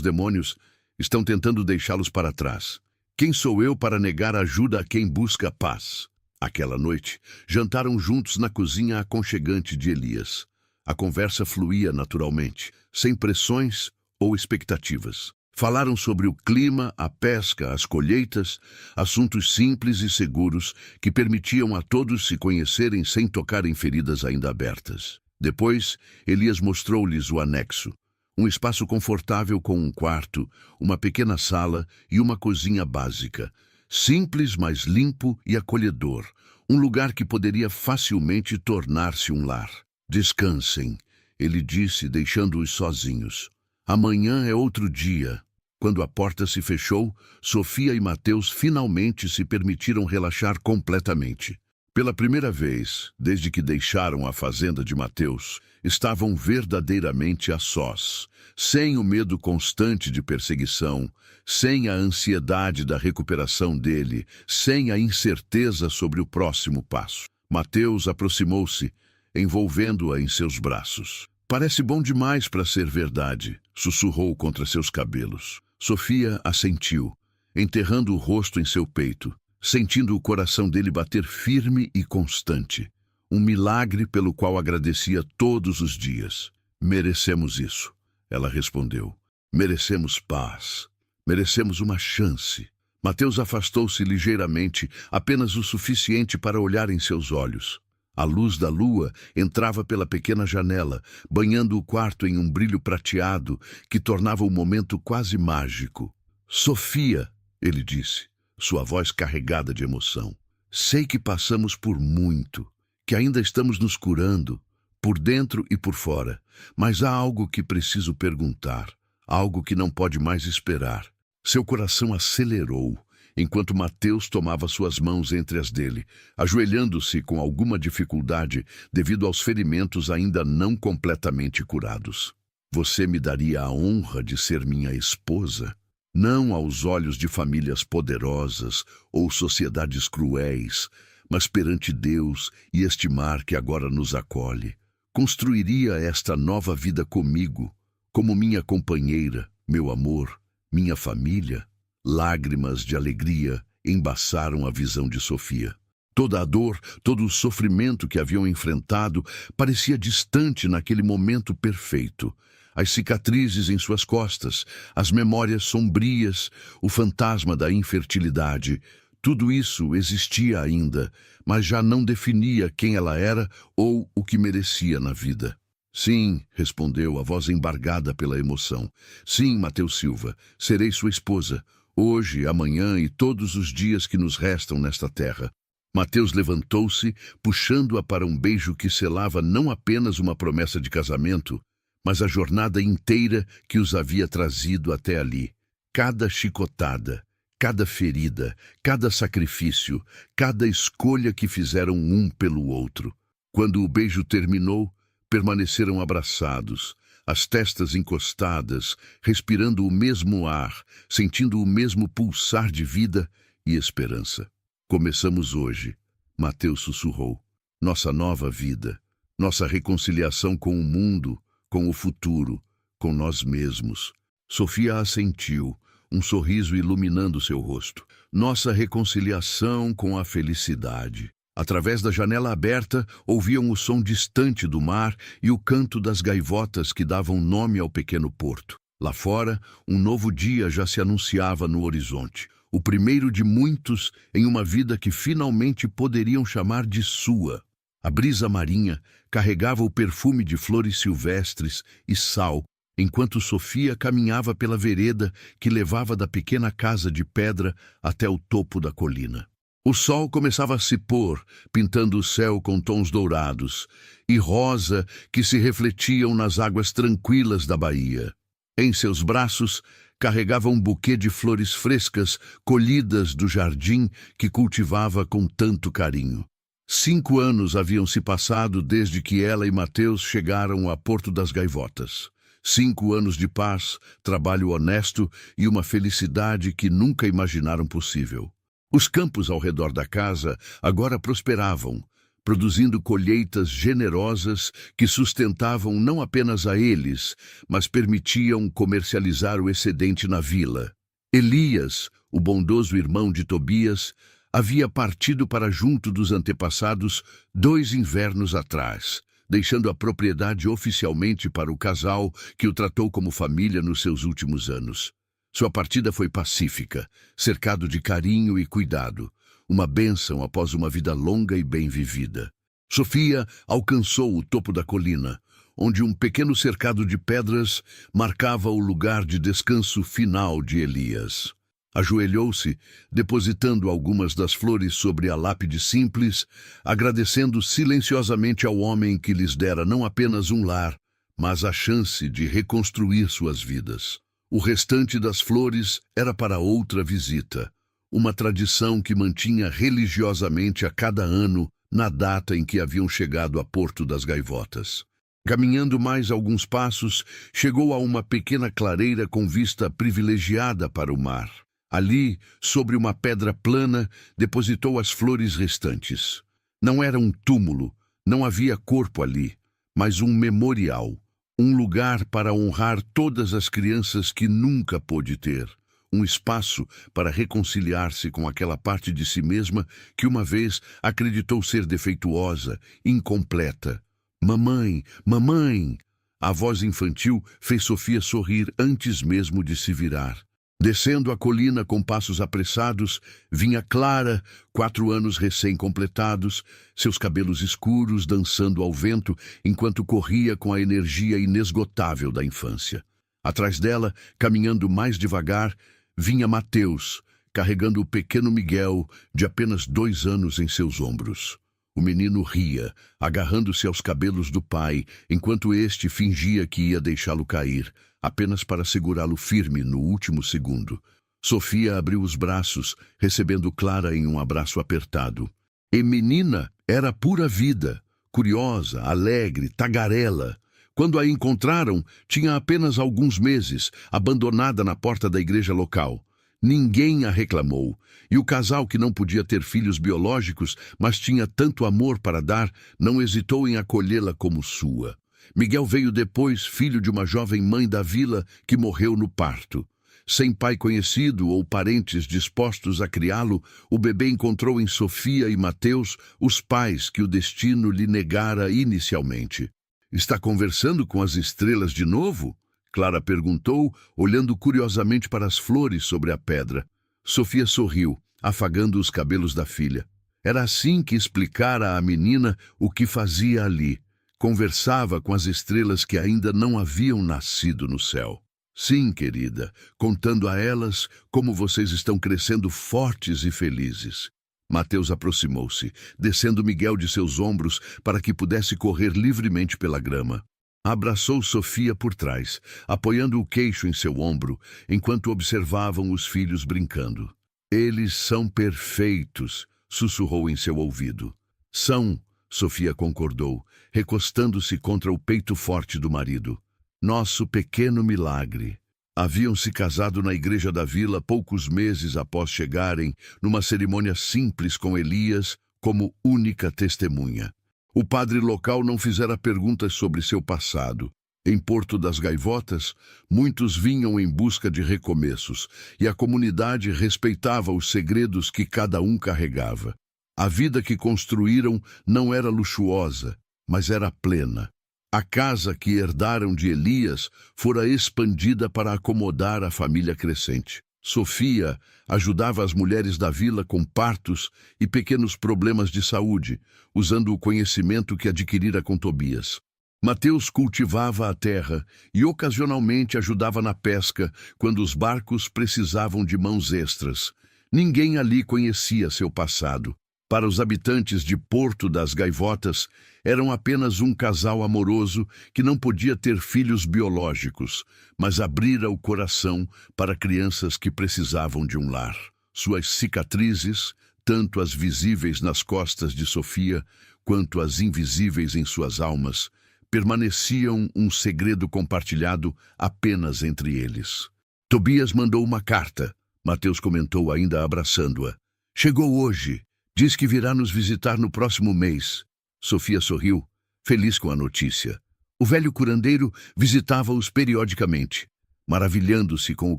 Speaker 1: demônios, estão tentando deixá-los para trás. Quem sou eu para negar ajuda a quem busca paz? Aquela noite, jantaram juntos na cozinha aconchegante de Elias. A conversa fluía naturalmente, sem pressões ou expectativas. Falaram sobre o clima, a pesca, as colheitas, assuntos simples e seguros que permitiam a todos se conhecerem sem tocar em feridas ainda abertas. Depois, Elias mostrou-lhes o anexo. Um espaço confortável com um quarto, uma pequena sala e uma cozinha básica. Simples, mas limpo e acolhedor. Um lugar que poderia facilmente tornar-se um lar. Descansem, ele disse, deixando-os sozinhos. Amanhã é outro dia. Quando a porta se fechou, Sofia e Mateus finalmente se permitiram relaxar completamente. Pela primeira vez, desde que deixaram a fazenda de Mateus, estavam verdadeiramente a sós, sem o medo constante de perseguição, sem a ansiedade da recuperação dele, sem a incerteza sobre o próximo passo. Mateus aproximou-se, envolvendo-a em seus braços. Parece bom demais para ser verdade, sussurrou contra seus cabelos. Sofia assentiu, enterrando o rosto em seu peito, sentindo o coração dele bater firme e constante. Um milagre pelo qual agradecia todos os dias. Merecemos isso, ela respondeu. Merecemos paz. Merecemos uma chance. Mateus afastou-se ligeiramente, apenas o suficiente para olhar em seus olhos. A luz da lua entrava pela pequena janela, banhando o quarto em um brilho prateado que tornava o momento quase mágico. Sofia, ele disse, sua voz carregada de emoção. Sei que passamos por muito, que ainda estamos nos curando, por dentro e por fora, mas há algo que preciso perguntar, algo que não pode mais esperar. Seu coração acelerou, enquanto Mateus tomava suas mãos entre as dele, ajoelhando-se com alguma dificuldade devido aos ferimentos ainda não completamente curados. Você me daria a honra de ser minha esposa? Não aos olhos de famílias poderosas ou sociedades cruéis, mas perante Deus e este mar que agora nos acolhe. Construiria esta nova vida comigo, como minha companheira, meu amor, minha família? Lágrimas de alegria embaçaram a visão de Sofia. Toda a dor, todo o sofrimento que haviam enfrentado parecia distante naquele momento perfeito. As cicatrizes em suas costas, as memórias sombrias, o fantasma da infertilidade, tudo isso existia ainda, mas já não definia quem ela era ou o que merecia na vida. Sim, respondeu a voz embargada pela emoção. Sim, Mateus Silva, serei sua esposa, hoje, amanhã e todos os dias que nos restam nesta terra. Mateus levantou-se, puxando-a para um beijo que selava não apenas uma promessa de casamento, mas a jornada inteira que os havia trazido até ali. Cada chicotada, cada ferida, cada sacrifício, cada escolha que fizeram um pelo outro. Quando o beijo terminou, permaneceram abraçados, as testas encostadas, respirando o mesmo ar, sentindo o mesmo pulsar de vida e esperança. Começamos hoje, Mateus sussurrou, nossa nova vida, nossa reconciliação com o mundo, com o futuro, com nós mesmos. Sofia assentiu, um sorriso iluminando seu rosto. Nossa reconciliação com a felicidade. Através da janela aberta, ouviam o som distante do mar e o canto das gaivotas que davam nome ao pequeno porto. Lá fora, um novo dia já se anunciava no horizonte. O primeiro de muitos em uma vida que finalmente poderiam chamar de sua. A brisa marinha carregava o perfume de flores silvestres e sal, enquanto Sofia caminhava pela vereda que levava da pequena casa de pedra até o topo da colina. O sol começava a se pôr, pintando o céu com tons dourados e rosa que se refletiam nas águas tranquilas da baía. Em seus braços, carregava um buquê de flores frescas colhidas do jardim que cultivava com tanto carinho. 5 anos haviam se passado desde que ela e Mateus chegaram a Porto das Gaivotas. 5 anos de paz, trabalho honesto e uma felicidade que nunca imaginaram possível. Os campos ao redor da casa agora prosperavam, produzindo colheitas generosas que sustentavam não apenas a eles, mas permitiam comercializar o excedente na vila. Elias, o bondoso irmão de Tobias, havia partido para junto dos antepassados 2 invernos atrás, deixando a propriedade oficialmente para o casal que o tratou como família nos seus últimos anos. Sua partida foi pacífica, cercado de carinho e cuidado, uma bênção após uma vida longa e bem vivida. Sofia alcançou o topo da colina, onde um pequeno cercado de pedras marcava o lugar de descanso final de Elias. Ajoelhou-se, depositando algumas das flores sobre a lápide simples, agradecendo silenciosamente ao homem que lhes dera não apenas um lar, mas a chance de reconstruir suas vidas. O restante das flores era para outra visita, uma tradição que mantinha religiosamente a cada ano na data em que haviam chegado a Porto das Gaivotas. Caminhando mais alguns passos, chegou a uma pequena clareira com vista privilegiada para o mar. Ali, sobre uma pedra plana, depositou as flores restantes. Não era um túmulo, não havia corpo ali, mas um memorial, um lugar para honrar todas as crianças que nunca pôde ter, um espaço para reconciliar-se com aquela parte de si mesma que uma vez acreditou ser defeituosa, incompleta. Mamãe, mamãe! A voz infantil fez Sofia sorrir antes mesmo de se virar. Descendo a colina com passos apressados, vinha Clara, 4 anos recém-completados, seus cabelos escuros dançando ao vento enquanto corria com a energia inesgotável da infância. Atrás dela, caminhando mais devagar, vinha Mateus, carregando o pequeno Miguel, de apenas 2 anos, em seus ombros. O menino ria, agarrando-se aos cabelos do pai, enquanto este fingia que ia deixá-lo cair, apenas para segurá-lo firme no último segundo. Sofia abriu os braços, recebendo Clara em um abraço apertado. E menina era pura vida, curiosa, alegre, tagarela. Quando a encontraram, tinha apenas alguns meses, abandonada na porta da igreja local. Ninguém a reclamou, e o casal, que não podia ter filhos biológicos, mas tinha tanto amor para dar, não hesitou em acolhê-la como sua. Miguel veio depois, filho de uma jovem mãe da vila que morreu no parto. Sem pai conhecido ou parentes dispostos a criá-lo, o bebê encontrou em Sofia e Mateus os pais que o destino lhe negara inicialmente. "Está conversando com as estrelas de novo?" Clara perguntou, olhando curiosamente para as flores sobre a pedra. Sofia sorriu, afagando os cabelos da filha. Era assim que explicara à menina o que fazia ali. Conversava com as estrelas que ainda não haviam nascido no céu. "Sim, querida, contando a elas como vocês estão crescendo fortes e felizes." Mateus aproximou-se, descendo Miguel de seus ombros para que pudesse correr livremente pela grama. Abraçou Sofia por trás, apoiando o queixo em seu ombro, enquanto observavam os filhos brincando. "Eles são perfeitos", sussurrou em seu ouvido. "São", Sofia concordou, recostando-se contra o peito forte do marido. "Nosso pequeno milagre." Haviam se casado na igreja da vila poucos meses após chegarem, numa cerimônia simples com Elias como única testemunha. O padre local não fizera perguntas sobre seu passado. Em Porto das Gaivotas, muitos vinham em busca de recomeços, e a comunidade respeitava os segredos que cada um carregava. A vida que construíram não era luxuosa, mas era plena. A casa que herdaram de Elias fora expandida para acomodar a família crescente. Sofia ajudava as mulheres da vila com partos e pequenos problemas de saúde, usando o conhecimento que adquirira com Tobias. Mateus cultivava a terra e ocasionalmente ajudava na pesca quando os barcos precisavam de mãos extras. Ninguém ali conhecia seu passado. Para os habitantes de Porto das Gaivotas, eram apenas um casal amoroso que não podia ter filhos biológicos, mas abrira o coração para crianças que precisavam de um lar. Suas cicatrizes, tanto as visíveis nas costas de Sofia, quanto as invisíveis em suas almas, permaneciam um segredo compartilhado apenas entre eles. Tobias mandou uma carta, Mateus comentou ainda abraçando-a. Chegou hoje. Diz que virá nos visitar no próximo mês. Sofia sorriu, feliz com a notícia. O velho curandeiro visitava-os periodicamente, maravilhando-se com o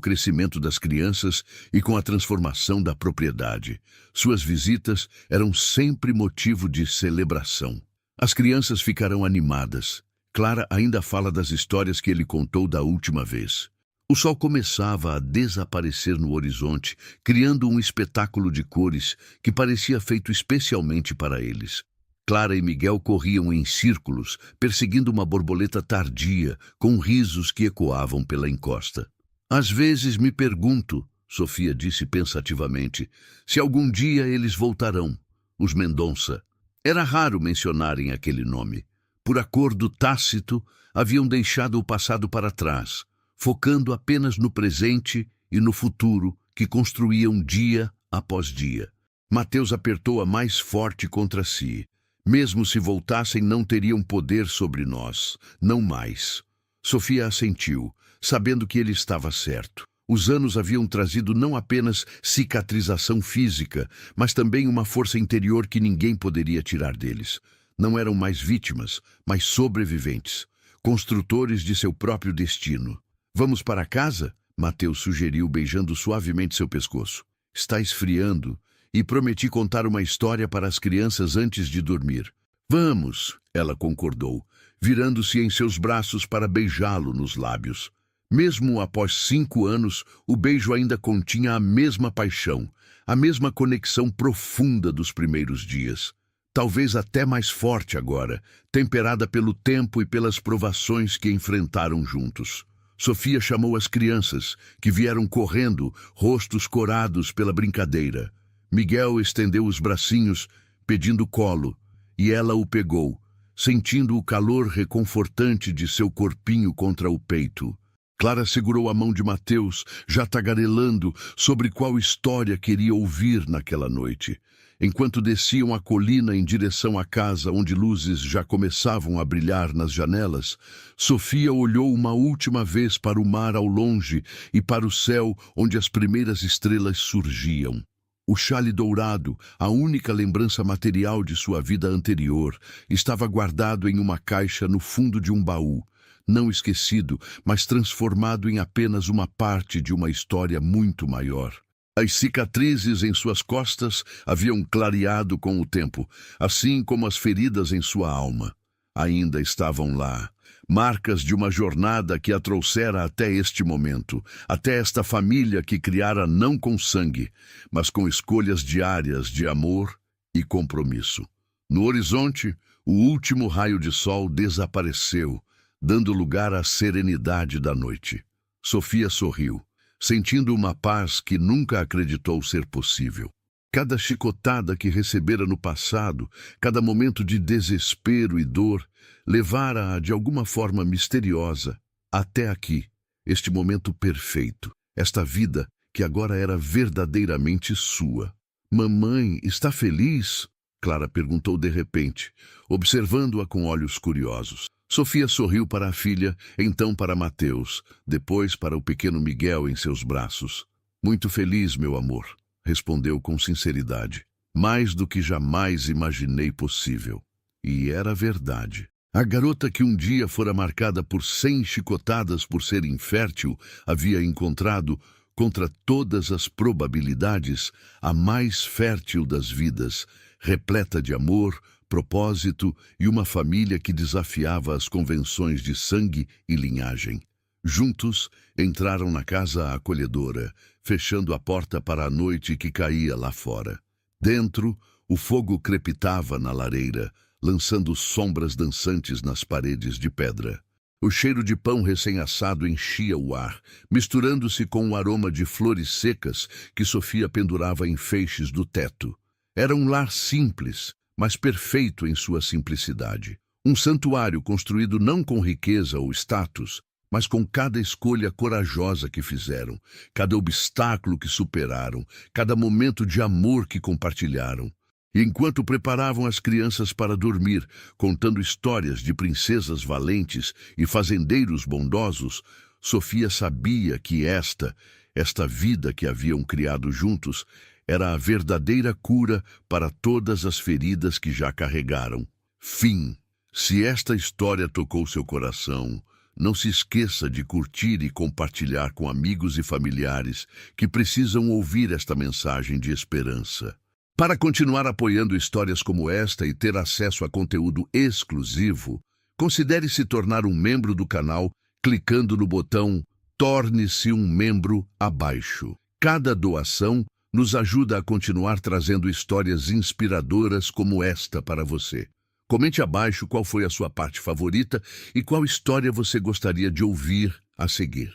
Speaker 1: crescimento das crianças e com a transformação da propriedade. Suas visitas eram sempre motivo de celebração. As crianças ficarão animadas. Clara ainda fala das histórias que ele contou da última vez. O sol começava a desaparecer no horizonte, criando um espetáculo de cores que parecia feito especialmente para eles. Clara e Miguel corriam em círculos, perseguindo uma borboleta tardia, com risos que ecoavam pela encosta. Às vezes me pergunto, Sofia disse pensativamente, se algum dia eles voltarão, os Mendonça. Era raro mencionarem aquele nome. Por acordo tácito, haviam deixado o passado para trás, focando apenas no presente e no futuro que construíam dia após dia. Mateus apertou-a mais forte contra si. Mesmo se voltassem, não teriam poder sobre nós, não mais. Sofia assentiu, sabendo que ele estava certo. Os anos haviam trazido não apenas cicatrização física, mas também uma força interior que ninguém poderia tirar deles. Não eram mais vítimas, mas sobreviventes, construtores de seu próprio destino. Vamos para casa? Mateus sugeriu, beijando suavemente seu pescoço. Está esfriando e prometi contar uma história para as crianças antes de dormir. Vamos, ela concordou, virando-se em seus braços para beijá-lo nos lábios. Mesmo após 5 anos, o beijo ainda continha a mesma paixão, a mesma conexão profunda dos primeiros dias. Talvez até mais forte agora, temperada pelo tempo e pelas provações que enfrentaram juntos. Sofia chamou as crianças, que vieram correndo, rostos corados pela brincadeira. Miguel estendeu os bracinhos, pedindo colo, e ela o pegou, sentindo o calor reconfortante de seu corpinho contra o peito. Clara segurou a mão de Mateus, já tagarelando sobre qual história queria ouvir naquela noite. Enquanto desciam a colina em direção à casa onde luzes já começavam a brilhar nas janelas, Sofia olhou uma última vez para o mar ao longe e para o céu onde as primeiras estrelas surgiam. O xale dourado, a única lembrança material de sua vida anterior, estava guardado em uma caixa no fundo de um baú, não esquecido, mas transformado em apenas uma parte de uma história muito maior. As cicatrizes em suas costas haviam clareado com o tempo, assim como as feridas em sua alma. Ainda estavam lá, marcas de uma jornada que a trouxera até este momento, até esta família que criara não com sangue, mas com escolhas diárias de amor e compromisso. No horizonte, o último raio de sol desapareceu, dando lugar à serenidade da noite. Sofia sorriu, sentindo uma paz que nunca acreditou ser possível. Cada chicotada que recebera no passado, cada momento de desespero e dor, levara-a de alguma forma misteriosa até aqui, este momento perfeito, esta vida que agora era verdadeiramente sua. Mamãe, está feliz? Clara perguntou de repente, observando-a com olhos curiosos. Sofia sorriu para a filha, então para Mateus, depois para o pequeno Miguel em seus braços. Muito feliz, meu amor, respondeu com sinceridade. Mais do que jamais imaginei possível. E era verdade. A garota que um dia fora marcada por 100 chicotadas por ser infértil havia encontrado, contra todas as probabilidades, a mais fértil das vidas, repleta de amor, propósito e uma família que desafiava as convenções de sangue e linhagem. Juntos, entraram na casa acolhedora, fechando a porta para a noite que caía lá fora. Dentro, o fogo crepitava na lareira, lançando sombras dançantes nas paredes de pedra. O cheiro de pão recém-assado enchia o ar, misturando-se com o aroma de flores secas que Sofia pendurava em feixes do teto. Era um lar simples, mas perfeito em sua simplicidade. Um santuário construído não com riqueza ou status, mas com cada escolha corajosa que fizeram, cada obstáculo que superaram, cada momento de amor que compartilharam. E enquanto preparavam as crianças para dormir, contando histórias de princesas valentes e fazendeiros bondosos, Sofia sabia que esta vida que haviam criado juntos, era a verdadeira cura para todas as feridas que já carregaram. Fim. Se esta história tocou seu coração, não se esqueça de curtir e compartilhar com amigos e familiares que precisam ouvir esta mensagem de esperança. Para continuar apoiando histórias como esta e ter acesso a conteúdo exclusivo, considere se tornar um membro do canal clicando no botão Torne-se um membro abaixo. Cada doação nos ajuda a continuar trazendo histórias inspiradoras como esta para você. Comente abaixo qual foi a sua parte favorita e qual história você gostaria de ouvir a seguir.